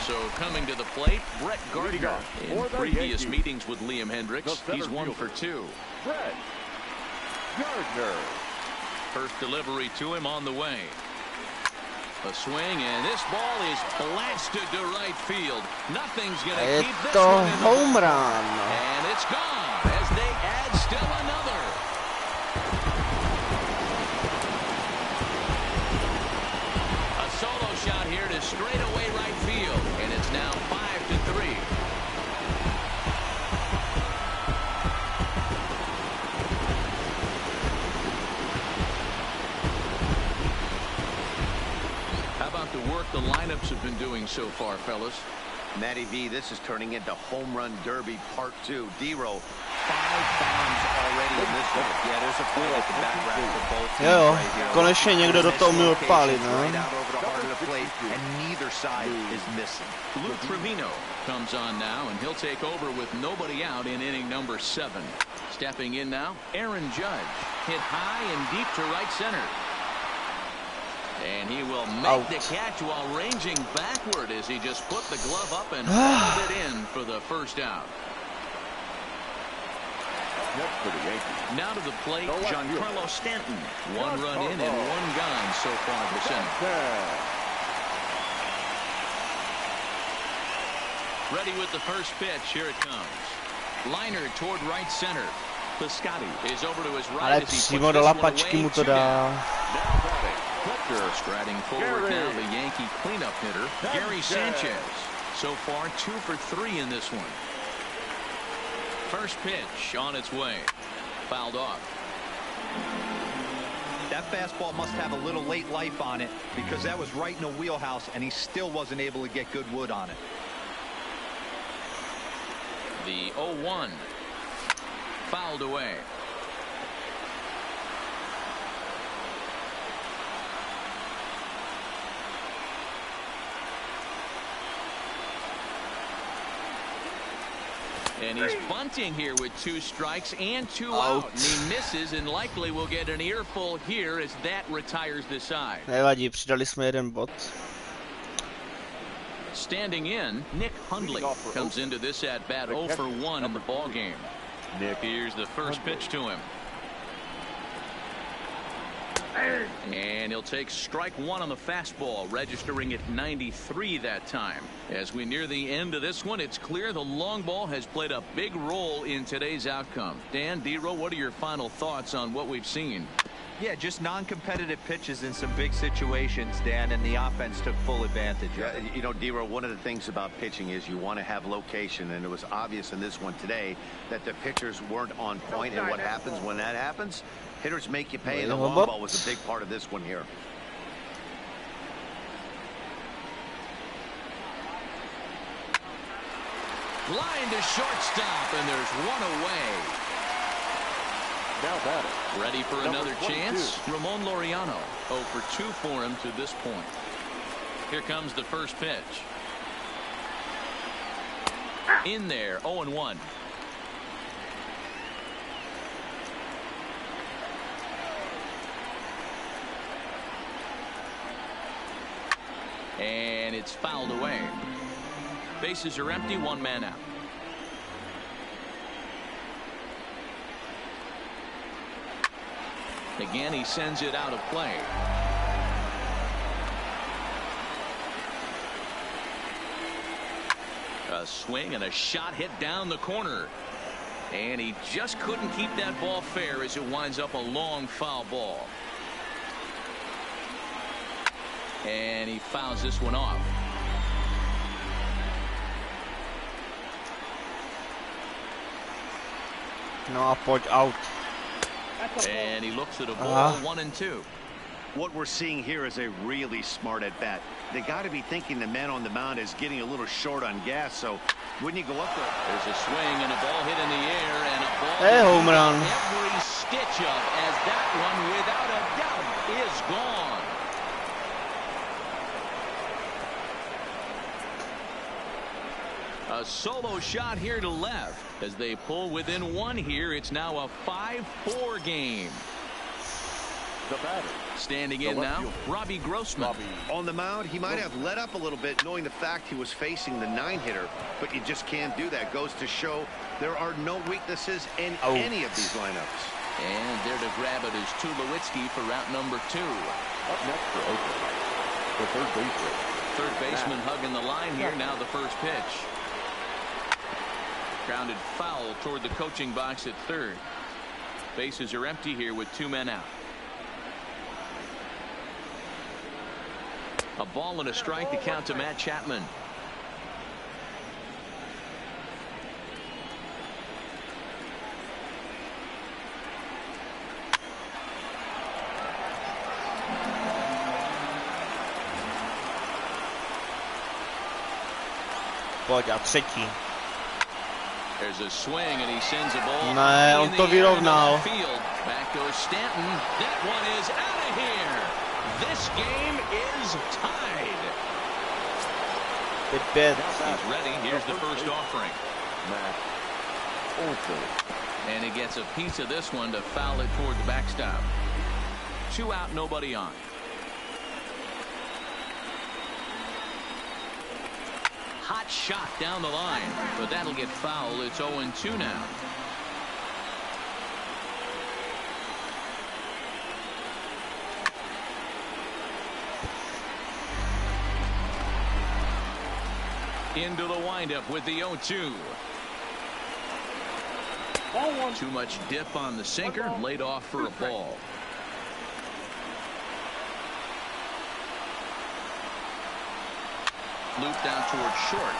So coming to the plate, Brett Gardner. In previous meetings with Liam Hendricks, he's 1 for 2. Brett Gardner. First delivery to him on the way. A swing, and this ball is blasted to right field. Nothing's going to keep this one in the home run. And it's gone as they add still another. A solo shot here to straightaway right field, and it's now 5-3. How about the work the lineups have been doing so far, fellas? Matty V, this is turning into home run derby part 2. D-Row, 5 bombs already in this one. Yeah, there's a play at the back rack for both teams Jo, right here. konečně někdo do toho uměl odpálit, Right ne? out over the heart of the plate, and neither side is missing. Luke Trevino comes on now, and he'll take over with nobody out in inning number 7. Stepping in now, Aaron Judge. Hit high and deep to right center. And he will make the catch while ranging backward as he just put the glove up and hauled it in for the first out. Now to the plate, Giancarlo Stanton. 1 run in and 1 gone so far this inning. Ready with the first pitch. Here it comes. Liner toward right center. Piscotty is over to his right. Ale přímo do lapačky mu to dá. Striding forward now, the Yankee cleanup hitter, Gary Sanchez. So far, 2 for 3 in this one. First pitch on its way. Fouled off. That fastball must have a little late life on it because that was right in the wheelhouse, and he still wasn't able to get good wood on it. The 0-1. Fouled away. And he's bunting here with 2 strikes and 2 out. And he misses and likely will get an earful here as that retires the side. Nevadí, přidali jsme jeden bod. Standing in, Nick Hundley comes into this at bat 0 for 1 in the ball game. Here's the first pitch to him. And he'll take strike 1 on the fastball, registering at 93 that time. As we near the end of this one, it's clear the long ball has played a big role in today's outcome. Dan, D-Row, what are your final thoughts on what we've seen? Yeah, just non-competitive pitches in some big situations, Dan, and the offense took full advantage of it. You know, D-Row, one of the things about pitching is you want to have location, and it was obvious in this one today that the pitchers weren't on point, and what happens when that happens? Hitters make you pay, and the long ball was a big part of this one here. Line to shortstop, and there's 1 away. Now batting. Ready for another chance? Ramon Laureano. 0 for 2 for him to this point. Here comes the first pitch. In there, 0-1. And it's fouled away. Bases are empty, 1 man out. Again, he sends it out of play. A swing and a shot hit down the corner. And he just couldn't keep that ball fair as it winds up a long foul ball. And he fouls this one off. No a pojď out. And he looks at a ball 1-2. What we're seeing here is a really smart at bat. They got to be thinking the man on the mound is getting a little short on gas, so wouldn't you go up there? There's a swing and a ball hit in the air and a ball home run. Every stitch of as that one without a doubt is gone. A solo shot here to left as they pull within 1 here. It's now a 5-4 game. The batter. Standing in now, Robbie Grossman. On the mound, he might have let up a little bit knowing the fact he was facing the 9-hitter, but you just can't do that. Goes to show there are no weaknesses in any of these lineups. And there to grab it is Tulowitzki for route number 2. Up next for Oakland, the third baseman. Third baseman hugging the line here. Now the first pitch. Grounded foul toward the coaching box at third. Bases are empty here with 2 men out. A ball and a strike to count to Matt Chapman. Pojď a třetí. There's a swing and he sends a ball. Ne, on to vyrovnal. Back goes Stanton. That one is out of here. This game is tied. 5-5. He's ready. Here's the first offering. And he gets a piece of this one to foul it toward the backstop. 2 out, nobody on. Hot shot down the line, but that'll get fouled. It's 0-2 now. Into the windup with the 0-2. Too much dip on the sinker, laid off for a ball. Loop down towards short.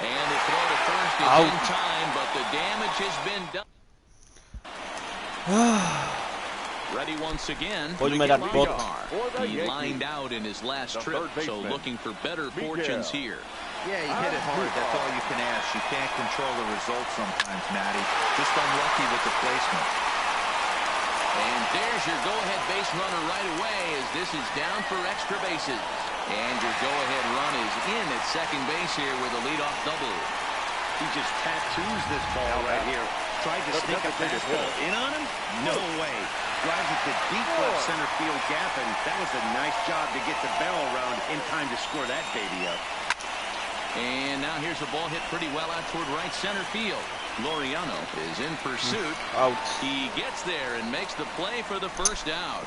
And the throw to first is in time, but the damage has been done. Ready once again. He lined out in his last trip, so looking for better fortunes here. Yeah, he hit it hard. That's all you can ask. You can't control the results sometimes, Matty. Just unlucky with the placement. And there's your go-ahead base runner right away as this is down for extra bases. And your go-ahead run is in at second base here with a leadoff double. He just tattoos this ball right here. Tried to sneak a fastball in on him? No way. Drives it to deep left center field gap, and that was a nice job to get the barrel around in time to score that baby up. And now here's a ball hit pretty well out toward right center field. Laureano is in pursuit. Out. He gets there and makes the play for the first out.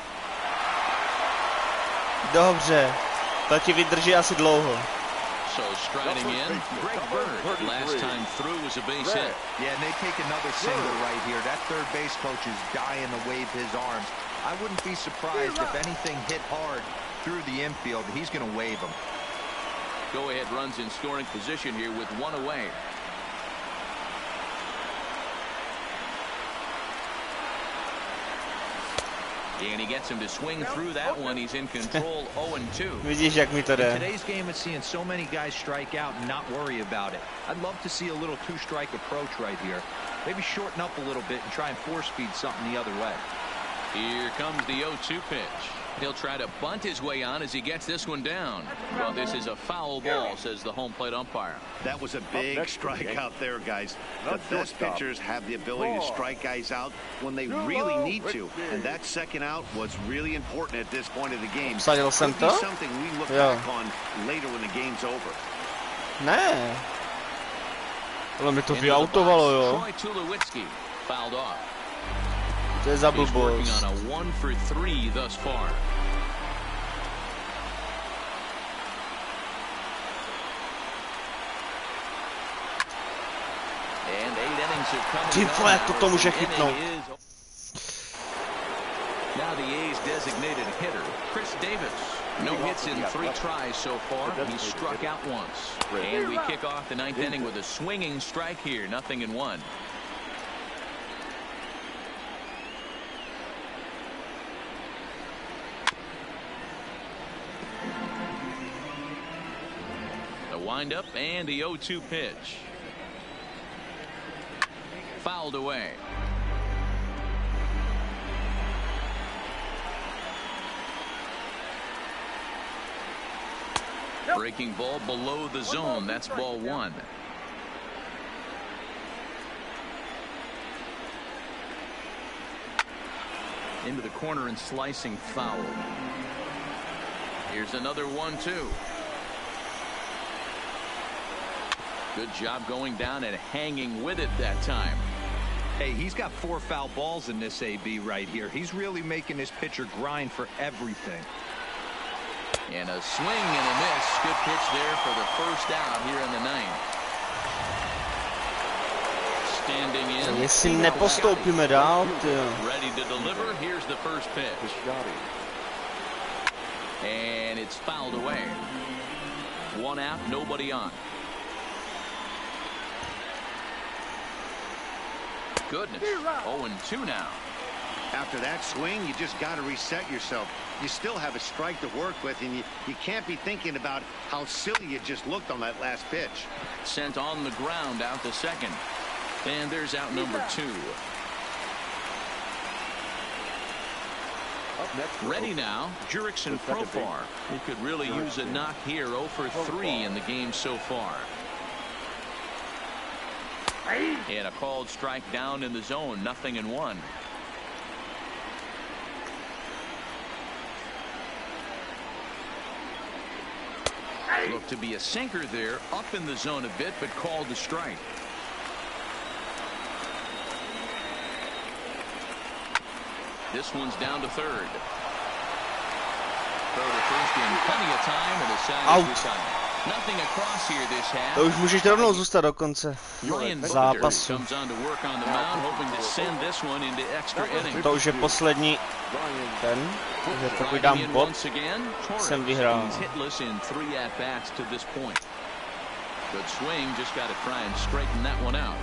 Dobře. To ti vydrží asi dlouho. So striding in, Greg Bird. Last time through was a base hit. Yeah, and they take another single right here. That third base coach is dying to wave his arms. I wouldn't be surprised if anything hit hard through the infield. He's going to wave them. Go-ahead runs in scoring position here with 1 away. And he gets him to swing through that one. He's in control. 0-2. Vidíš, jak mi to jde. Today's game is seeing so many guys strike out and not worry about it. I'd love to see a little two-strike approach right here. Maybe shorten up a little bit and try and force-feed something the other way. Here comes the 0-2 pitch. He'll try to bunt his way on as he gets this one down. Well, this is a foul ball, says the home plate umpire. That was a big strikeout there, guys. The best pitchers have the ability to strike guys out when they really need to. And that second out was really important at this point of the game. Vsadil jsem to? Something we look back on later when the game's over. Ne. Ale mi to vyautovalo, jo. Troy Tulowitzki fouled off. To je za He's working blbost. on a 1 for 3 thus far. And 8 innings are coming. Ty vole, jak to může chytnout. Now the A's designated hitter, Chris Davis. No hits in 3 tries so far. He struck out once. And we kick off the 9th inning with a swinging strike here. 0-1. The windup and the 0-2 pitch. Fouled away. Breaking ball below the zone. That's ball 1. Into the corner and slicing foul. Here's another 1-2. Good job going down and hanging with it that time. Hey, he's got 4 foul balls in this AB right here. He's really making his pitcher grind for everything. And a swing and a miss. Good pitch there for the first out here in the 9th. Standing in. Jestli nepostoupíme dál, Ready to deliver. Here's the first pitch. And it's fouled away. 1 out, nobody on. Goodness. 0-2 now. After that swing, you just got to reset yourself. you still have a strike to work with, and you can't be thinking about how silly you just looked on that last pitch. Sent on the ground out to second. And there's out number 2. Ready now, Jurickson Profar. He could really use a knock here. 0 for 3 in the game so far. And a called strike down in the zone. 0-1. Looked to be a sinker there, up in the zone a bit, but called the strike. This one's down to third. Throw to first in plenty of time, and a side is decided. Nothing across here this half. To už můžeš rovnou zůstat do konce zápasu. To už je poslední ten, takže pokud dám bod, jsem vyhrál. Good swing, just got to try and straighten that one out.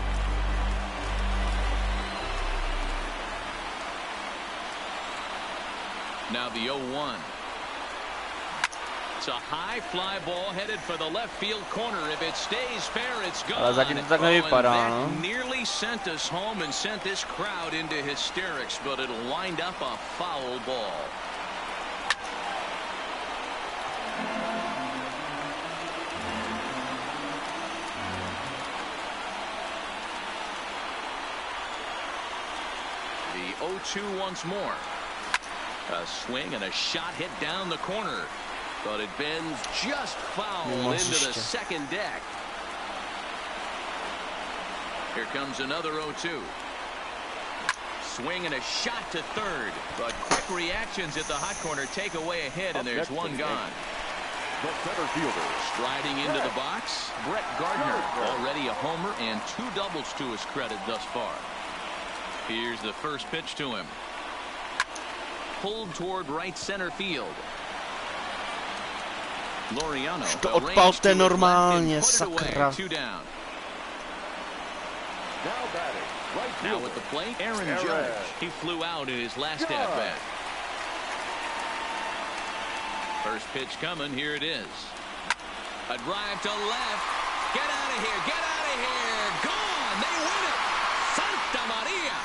Now the 0-1. It's a high fly ball headed for the left field corner. If it stays fair, it's gone. Ale zatím to tak nevypadá, no. Nearly sent us home and sent this crowd into hysterics, but it'll wind up a foul ball. The 0-2 once more. A swing and a shot hit down the corner. But it bends just foul into the second deck. Here comes another 0-2. Swing and a shot to third. But quick reactions at the hot corner take away a hit, and there's one gone. The center fielder. Striding into the box, Brett Gardner. Already a homer and 2 doubles to his credit thus far. Here's the first pitch to him. Pulled toward right center field. To odpalte normálně, sakra. Now with the plate, Aaron Judge. He flew out in his last at bat. First pitch coming. Here it is. A drive to left. Get out of here. Get out of here. Gone. They win it. Santa Maria.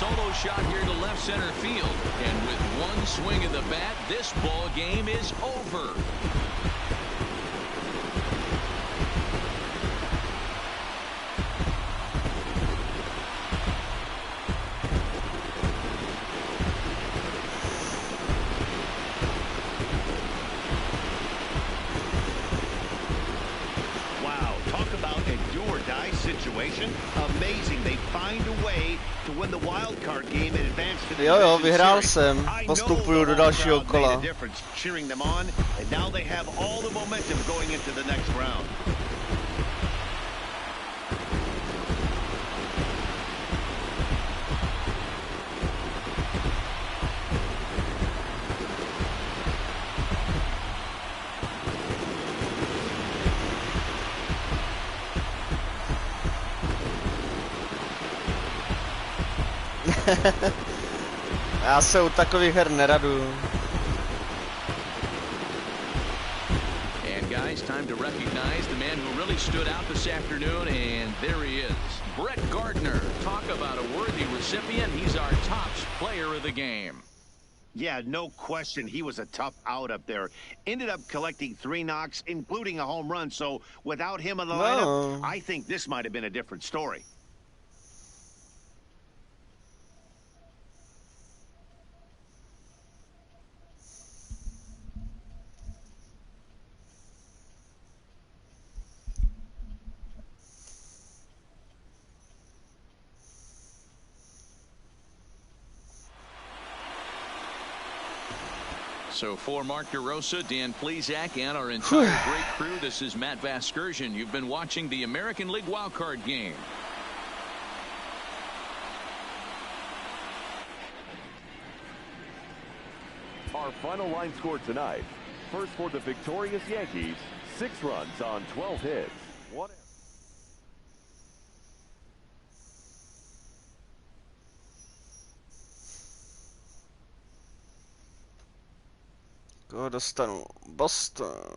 Solo shot here to left center field, and with one swing of the bat, this ball game is over. Wow, talk about a do-or-die situation. Amazing, they find a way to win the wild card game and advance to the Jo, vyhrál jsem. Postupuju do dalšího kola. Cheering them on, and now they have all the momentum going into the next round. Já se u takových her neraduju. And guys, time to recognize the man who really stood out this afternoon, and there he is. Brett Gardner. Talk about a worthy recipient. He's our top player of the game. Yeah, no question. He was a tough out up there. Ended up collecting 3 knocks, including a home run. So without him in the lineup, I think this might have been a different story. So for Mark DeRosa, Dan Plesac, and our entire great crew, this is Matt Vasgersian. You've been watching the American League wildcard game. Our final line score tonight. First for the victorious Yankees, 6 runs on 12 hits. Koho dostanu? Boston.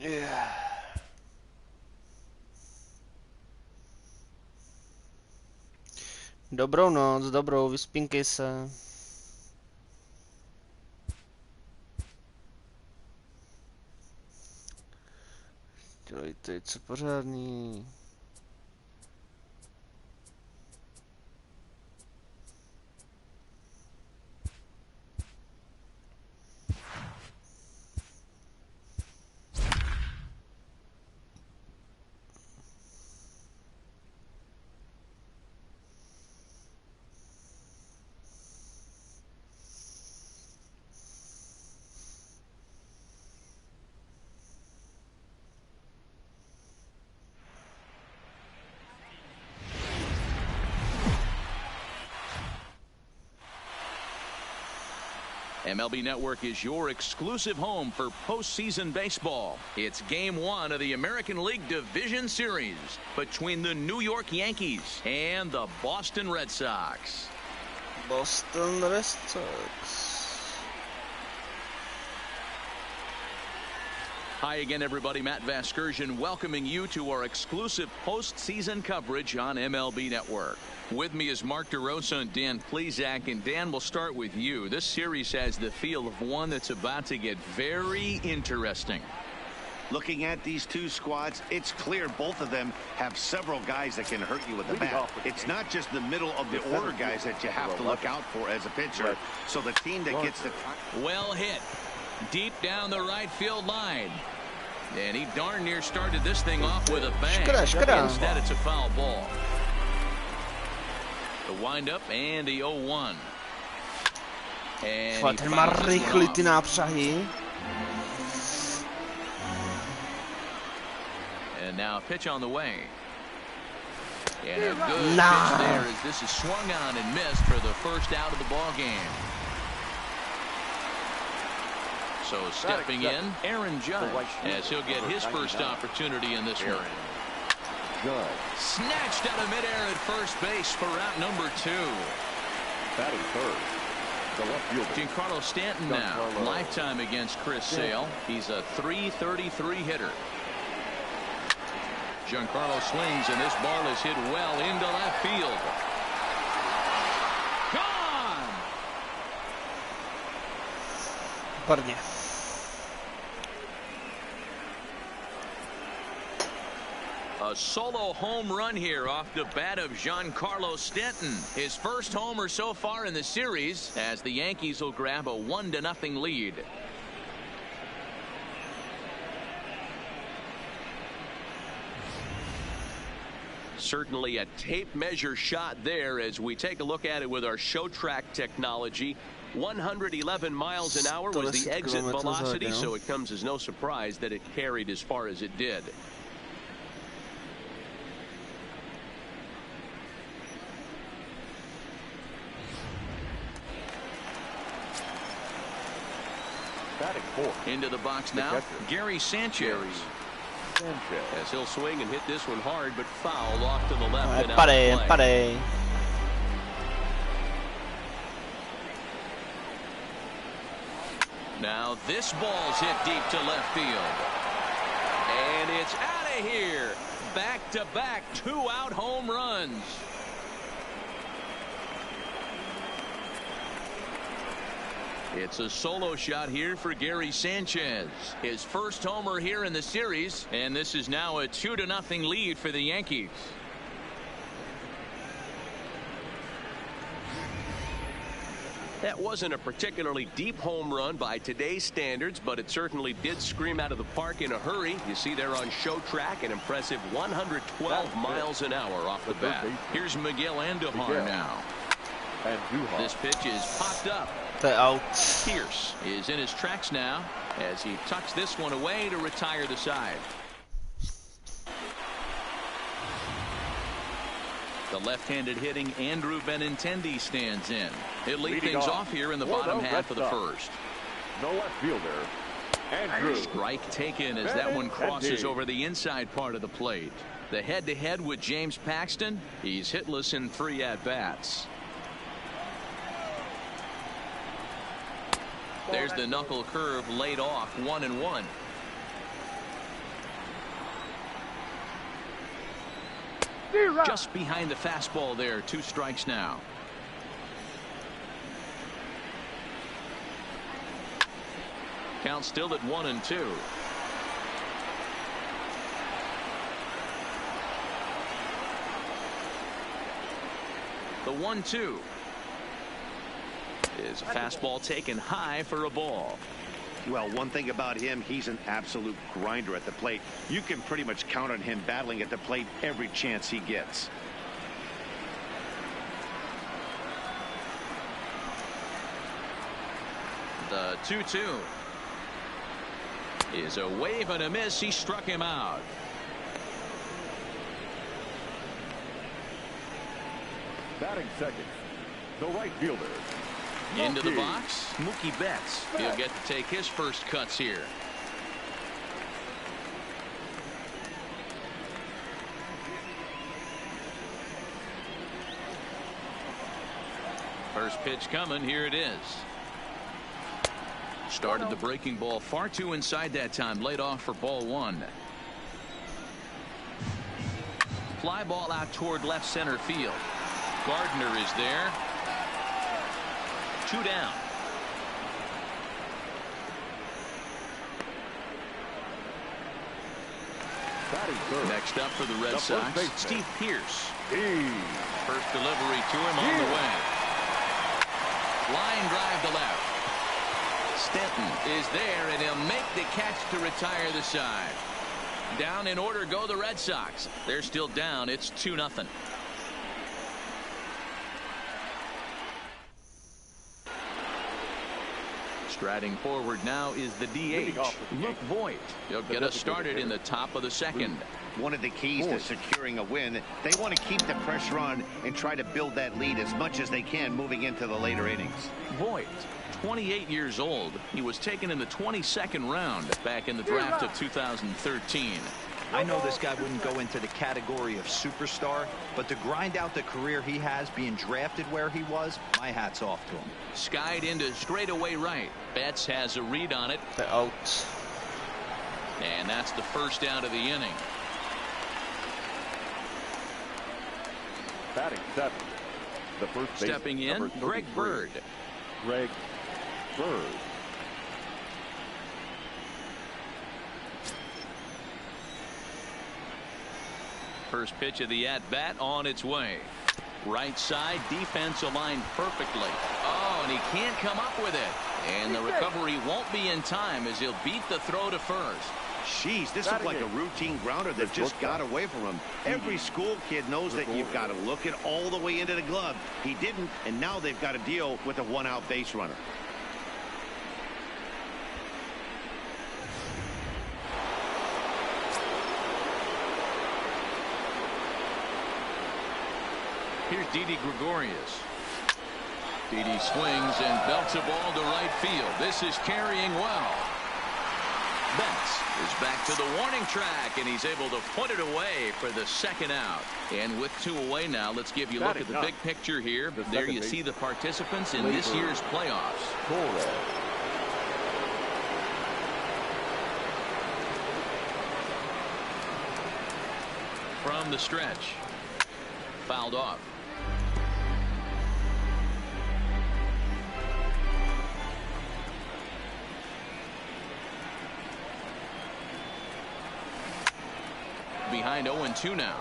Yeah. Dobrou noc, dobrou, vyspínkej se. Dělejte co pořádný. MLB Network is your exclusive home for postseason baseball. It's Game 1 of the American League Division Series between the New York Yankees and the Boston Red Sox. Boston Red Sox. Hi again, everybody. Matt Vasgersian welcoming you to our exclusive postseason coverage on MLB Network. With me is Mark DeRosa and Dan Plesac. And Dan, we'll start with you. This series has the feel of one that's about to get very interesting. Looking at these two squads, it's clear both of them have several guys that can hurt you with the bat. It's not just the middle of the order guys that you have to look out for as a pitcher. So the team that gets the... Well hit. Deep down the right field line. And he darn near started this thing off with a bang. Instead, it's a foul ball. The windup and the 0-1. And ten má rychlý ty nápřahy. And now a pitch on the way. And a good pitch there as this is swung on and missed for the first out of the ball game. So stepping in, Aaron Judge, as he'll get his first opportunity in this one. Snatched out of midair at first base for out number 2. Batting third, the left fielder. Giancarlo Stanton now, lifetime against Chris Sale. He's a .333 hitter. Giancarlo swings, and this ball is hit well into left field. Gone! Výborně. A solo home run here off the bat of Giancarlo Stanton. His first homer so far in the series as the Yankees will grab a 1-0 lead. Certainly a tape measure shot there as we take a look at it with our show track technology. 111 miles an hour was the exit velocity, so it comes as no surprise that it carried as far as it did. Batting fourth. Into the box now, Gary Sanchez. As he'll swing and hit this one hard, but foul off to the left. And out of play. Now this ball's hit deep to left field. And it's out of here. Back-to-back 2-out home runs. It's a solo shot here for Gary Sanchez. His first homer here in the series, and this is now a 2-0 lead for the Yankees. That wasn't a particularly deep home run by today's standards, but it certainly did scream out of the park in a hurry. You see there on show track an impressive 112 miles an hour off the bat. Here's Miguel Andujar now. This pitch is popped up. To je out. Pierce is in his tracks now as he tucks this one away to retire the side. The left-handed hitting Andrew Benintendi stands in. He'll lead things off here in the bottom half of the first. No left fielder. Andrew. Strike taken as that one crosses over the inside part of the plate. The head-to-head with James Paxton. He's hitless in 3 at-bats. There's the knuckle curve laid off, 1-1. Just behind the fastball there, 2 strikes now. Count still at 1-2. The 1-2 is a fastball taken high for a ball. Well, one thing about him, he's an absolute grinder at the plate. You can pretty much count on him battling at the plate every chance he gets. The 2-2 is a wave and a miss. He struck him out. Batting second, the right fielder. Into the box, Mookie Betts. He'll get to take his first cuts here. First pitch coming. Here it is. Started the breaking ball far too inside that time. Laid off for ball 1. Fly ball out toward left center field. Gardner is there. 2 down. Next up for the Red Sox, Steve Pierce. First delivery to him on the way. Line drive to left. Stanton is there, and he'll make the catch to retire the side. Down in order go the Red Sox. They're still down. It's 2-0. Striding forward now is the DH, Luke Voigt. He'll get us started in the top of the second. One of the keys to securing a win, they want to keep the pressure on and try to build that lead as much as they can moving into the later innings. Voigt, 28 years old. He was taken in the 22nd round back in the draft of 2013. I know this guy wouldn't go into the category of superstar, but to grind out the career he has being drafted where he was, my hat's off to him. Skied into straightaway right. Betts has a read on it. To je out. And that's the first out of the inning. Batting 7. The first baseman, stepping in, number 33. Greg Bird. Greg Bird. First pitch of the at-bat on its way. Right side, defense aligned perfectly. Oh, and he can't come up with it. And the recovery won't be in time as he'll beat the throw to first. Jeez, this looked like a routine grounder that just got away from him. Every school kid knows that you've got to look it all the way into the glove. He didn't, and now they've got to deal with a 1-out base runner. Here's Didi Gregorius. Didi swings and belts a ball to right field. This is carrying well. Betts is back to the warning track, and he's able to put it away for the second out. And with 2 away now, let's give you a look at the big picture here. There you see the participants in this year's playoffs. From the stretch. Fouled off. Behind 0-2 now.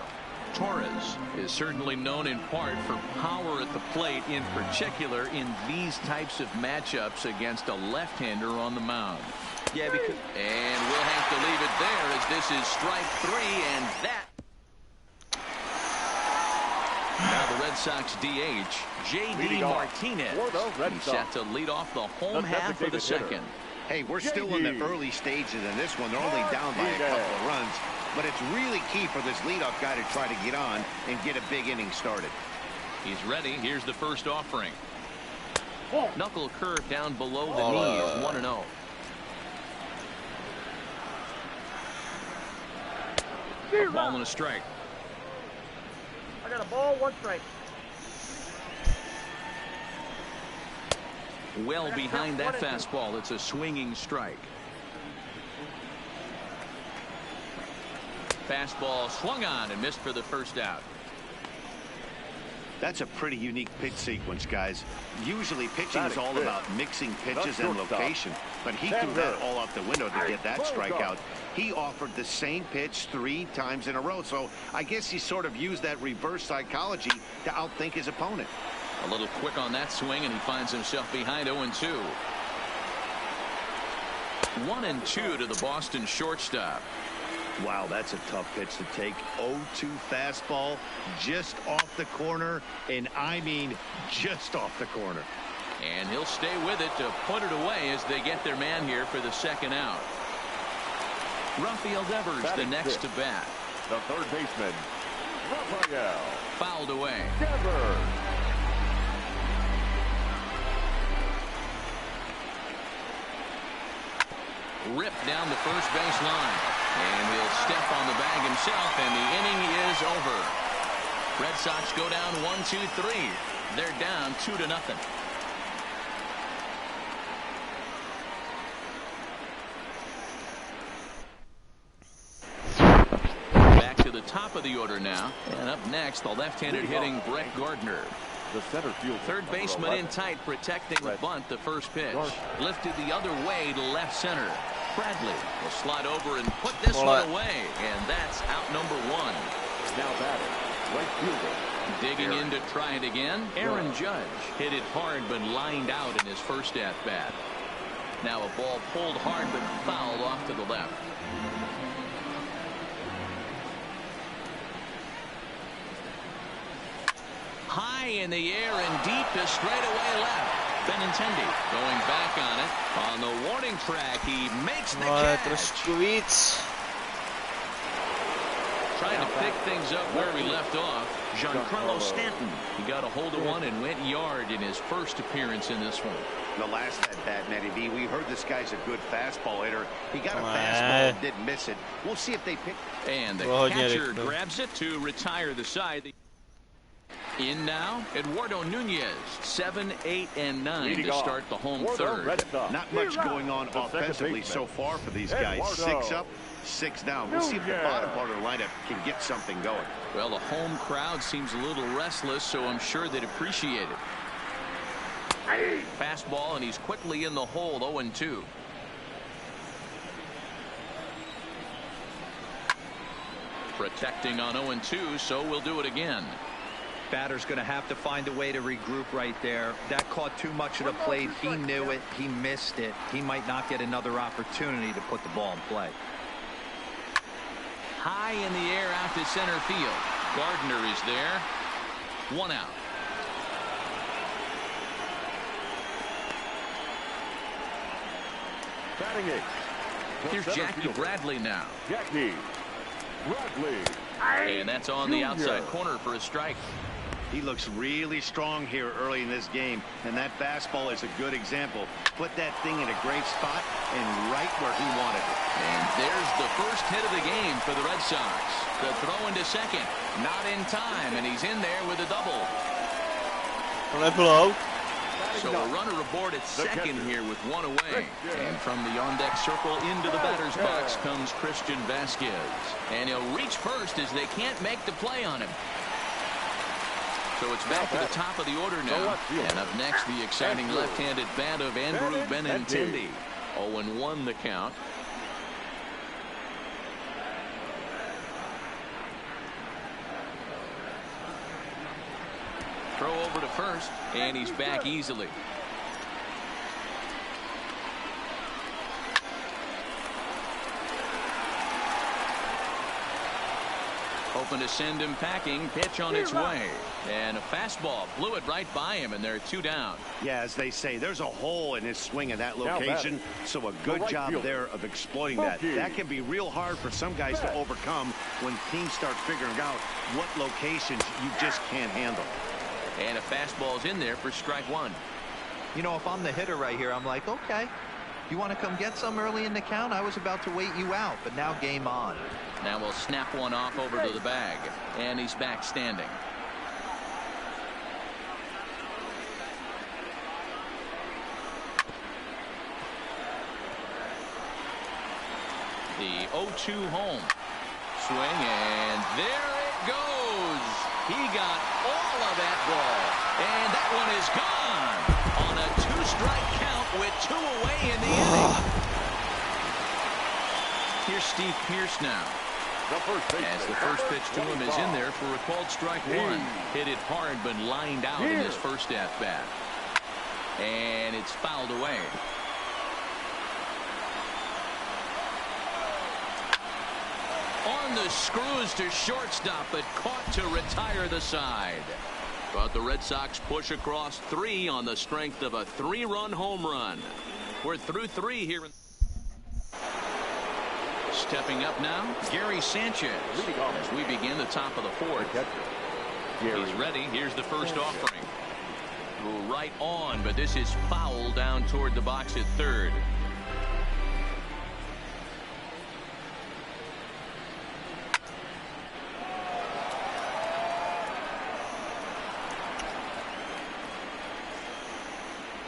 Torres is certainly known in part for power at the plate, in particular in these types of matchups against a left-hander on the mound. Yeah, because... And we'll have to leave it there as this is strike 3, and that... Now the Red Sox DH, J.D. Martinez. He's set to lead off the home half of the second. Hey, we're still in the early stages in this one. They're only down by a couple of runs. But it's really key for this leadoff guy to try to get on and get a big inning started. He's ready. Here's the first offering. Knuckle curve down below the knee is 1-0. Ball and a strike. I got a ball, 1 strike. Well behind that fastball. It's a swinging strike. Fastball swung on and missed for the first out. That's a pretty unique pitch sequence, guys. Usually pitching is all about mixing pitches and location, but he threw that all out the window to get that strikeout. He offered the same pitch 3 times in a row, so I guess he sort of used that reverse psychology to outthink his opponent. A little quick on that swing, and he finds himself behind 0-2. 1-2 to the Boston shortstop. Wow, that's a tough pitch to take. 0-2 fastball just off the corner, and I mean just off the corner. And he'll stay with it to put it away as they get their man here for the second out. Rafael Devers the next to bat. The third baseman, Rafael. Fouled away. Devers. Ripped down the first base line. And he'll step on the bag himself, and the inning is over. Red Sox go down 1-2-3. They're down 2-0. Back to the top of the order now. And up next, the left-handed hitting Brett Gardner. The center field. Third baseman in tight, protecting the bunt. The first pitch lifted the other way to left center. Bradley will slide over and put this one away, and that's out number 1. Now batting, right fielder. Digging in to try it again. Aaron Judge hit it hard but lined out in his first at bat. Now a ball pulled hard but fouled off to the left. High in the air and deep to straightaway left. Benintendi going back on it. On the warning track, he makes the catch. Trošku víc. Trying to pick things up where we left off. Giancarlo Stanton. He got a hold of one and went yard in his first appearance in this one. The last at bat, MlB, we heard this guy's a good fastball hitter. He got a fastball and didn't miss it. We'll see if they pick. And the catcher grabs it to retire the side. In now, Eduardo Nunez, 7, 8, and 9 to start the home third. Not much going on offensively so far for these guys. 6 up, 6 down. We'll see if the bottom part of the lineup can get something going. Well, the home crowd seems a little restless, so I'm sure they'd appreciate it. Fastball, and he's quickly in the hole, 0-2. Protecting on 0-2, so we'll do it again. Batter's going to have to find a way to regroup right there. That caught too much of the plate. He knew it. He missed it. He might not get another opportunity to put the ball in play. High in the air out to center field. Gardner is there. 1 out. Batting 8. Here's Jackie Bradley now. Jackie Bradley. And that's on the outside corner for a strike. He looks really strong here early in this game, and that fastball is a good example. Put that thing in a great spot and right where he wanted it. And there's the first hit of the game for the Red Sox. The throw into second, not in time, and he's in there with a double. So a runner aboard at second here with 1 away. And from the on-deck circle into the batter's box comes Christian Vasquez. And he'll reach first as they can't make the play on him. So it's back to the top of the order now. And up next, the exciting left-handed bat of Andrew Benintendi. 0-1 the count. Throw over to first, and he's back easily. Hoping to send him packing. Pitch on its way. And a fastball blew it right by him, and they're 2 down. Yeah, as they say, there's a hole in his swing at that location, so a good job there of exploiting that. That can be real hard for some guys to overcome when teams start figuring out what locations you just can't handle. And a fastball's in there for strike 1. You know, if I'm the hitter right here, I'm like, okay, you want to come get some early in the count? I was about to wait you out, but now game on. Now we'll snap one off over to the bag, and he's back standing. The 0-2 home. Swing, and there it goes. He got all of that ball, and that one is gone on a 2-strike count with 2 away in the inning. Here's Steve Pearce now. As the first pitch to him is in there for a called strike 1. Hit it hard but lined out in his first at-bat. And it's fouled away. On the screws to shortstop, but caught to retire the side. But the Red Sox push across 3 on the strength of a 3-run home run. We're through 3 here. Stepping up now, Gary Sanchez, as we begin the top of the 4th. He's ready. Here's the first offering. Right on, but this is foul down toward the box at third.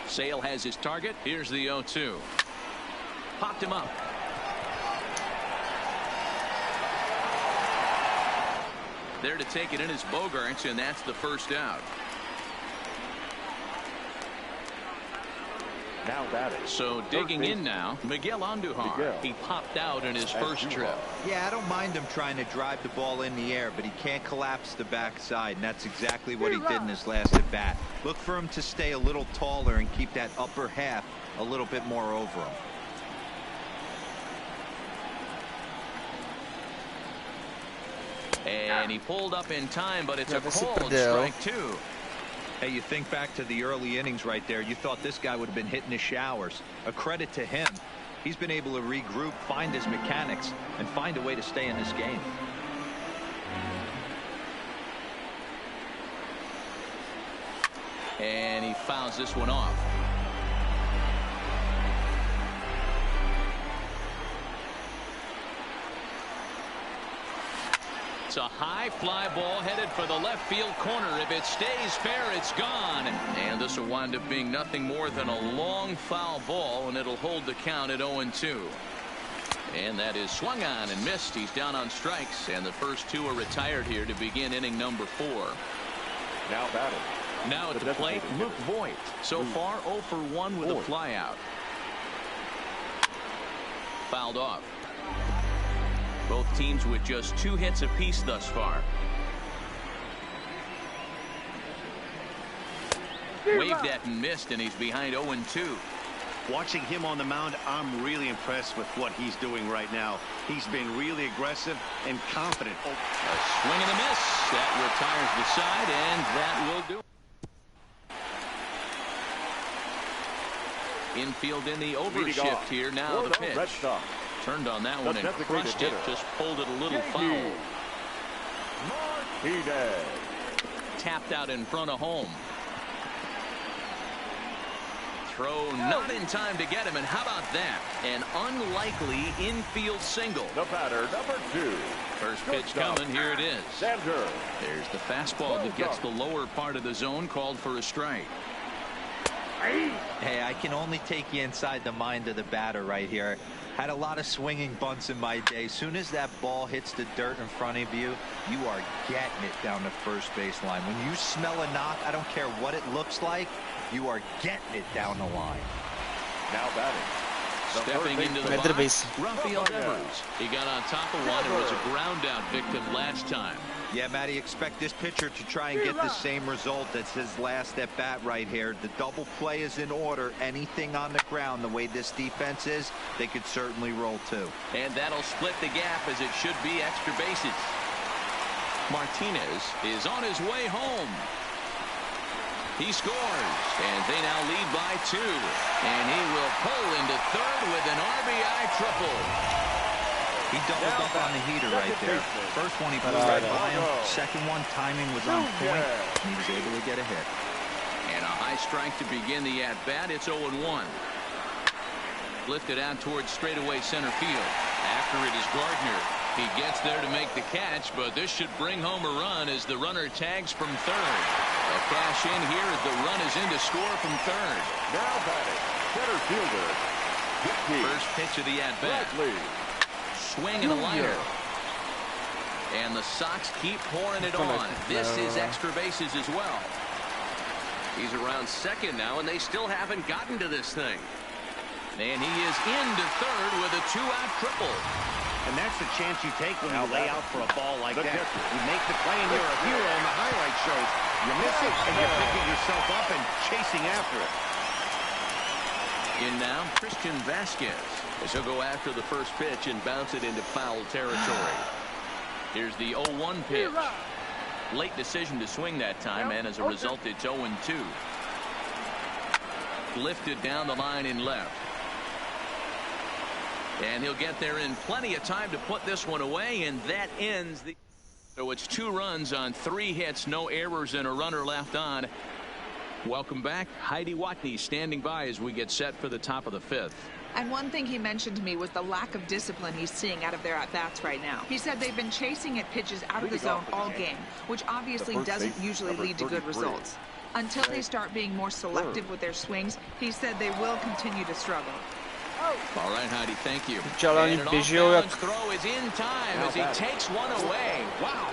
Sale has his target. Here's the 0-2. Popped him up. There to take it in is Bogaerts, and that's the first out. Now batting. So digging in now, Miguel Andujar. He popped out in his first trip. Yeah, I don't mind him trying to drive the ball in the air, but he can't collapse the backside, and that's exactly what he did in his last at bat. Look for him to stay a little taller and keep that upper half a little bit more over him. And he pulled up in time, but it's a called strike 2. Hey, you think back to the early innings right there. You thought this guy would have been hitting his showers. A credit to him. He's been able to regroup, find his mechanics, and find a way to stay in this game. And he fouls this one off. It's a high fly ball headed for the left field corner. If it stays fair, it's gone. And this will wind up being nothing more than a long foul ball, and it'll hold the count at 0-2. And that is swung on and missed. He's down on strikes, and the first 2 are retired here to begin inning number 4. Now batting. Now at the plate, Luke Voigt. So far 0 for 1 with a flyout. Fouled off. Both teams with just 2 hits apiece thus far. Waved at and missed, and he's behind 0-2. Watching him on the mound, I'm really impressed with what he's doing right now. He's been really aggressive and confident. A swing and a miss. That retires the side, and that will do it. Infield in the overshift here. Now the pitch. Turned on that one and crushed it. Just pulled it a little foul. Tapped out in front of home. Throw not in time to get him, and how about that? An unlikely infield single. The batter, number 2. First pitch coming. Here it is. There's the fastball that gets the lower part of the zone, called for a strike. Hey, I can only take you inside the mind of the batter right here. Had a lot of swinging bunts in my day. Soon as that ball hits the dirt in front of you, you are getting it down the first base line. When you smell a knock, I don't care what it looks like, you are getting it down the line. Now batting. Stepping into the box, Rafael Devers. He got on top of one and was a ground out victim last time. Yeah, Matty, expect this pitcher to try and get the same result as his last at bat right here. The double play is in order. Anything on the ground, the way this defense is, they could certainly roll too. And that'll split the gap as it should be extra bases. Martinez is on his way home. He scores, and they now lead by 2. And he will pull into third with an RBI triple. He doubled up on the heater right there. First one he blew right by him. Second one, timing was on point, and he was able to get a hit. And a high strike to begin the at-bat. It's 0-1. Lifted out towards straightaway center field. After it is Gardner. He gets there to make the catch, but this should bring home a run as the runner tags from third. A cash in here as the run is in to score from third. Now batting, center fielder. First pitch of the at-bat. Swing and a liner. And the Sox keep pouring it on. This is extra bases as well. He's around second now, and they still haven't gotten to this thing. And he is into third with a 2-out triple. And that's the chance you take when you lay out for a ball like that. You make the play and you're a hero, and the highlight shows you miss it and you're picking yourself up and chasing after it. In now, Christian Vasquez, as he'll go after the first pitch and bounce it into foul territory. Here's the 0-1 pitch. Late decision to swing that time, and as a result, it's 0-2. Lifted down the line in left. And he'll get there in plenty of time to put this one away, and that ends the... So it's 2 runs on 3 hits, no errors, and a runner left on. Welcome back. Heidi Watney standing by as we get set for the top of the 5th. And one thing he mentioned to me was the lack of discipline he's seeing out of their at-bats right now. He said they've been chasing at pitches out of the zone all game, which obviously doesn't usually lead to good results. Until they start being more selective with their swings, he said they will continue to struggle. All right, Heidi, thank you. And an off-balance throw is in time as he takes one away. Wow.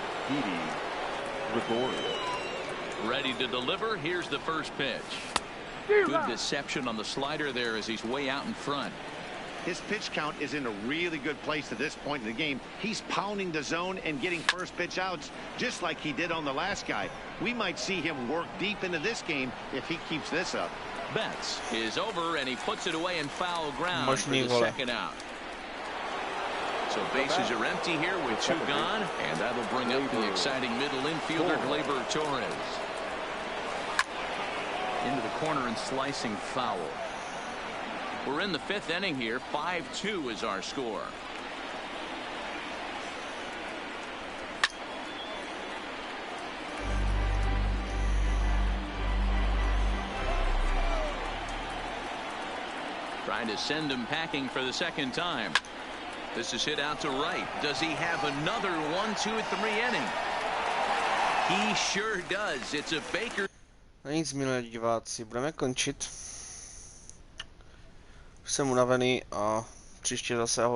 Ready to deliver. Here's the first pitch. Good deception on the slider there as he's way out in front. His pitch count is in a really good place at this point in the game. He's pounding the zone and getting first pitch outs just like he did on the last guy. We might see him work deep into this game if he keeps this up. Betts is over and he puts it away in foul ground for the second out. So bases are empty here with 2 gone, and that'll bring up the exciting middle infielder Gleyber Torres. Into the corner and slicing foul. We're in the 5th inning here. 5-2 is our score. Trying to send him packing for the second time. This is hit out to right. Does he have another 1-2-3 inning? He sure does. It's a Baker. No nic, milí diváci, budeme končit. Už jsem unavený a příště zase ahoj.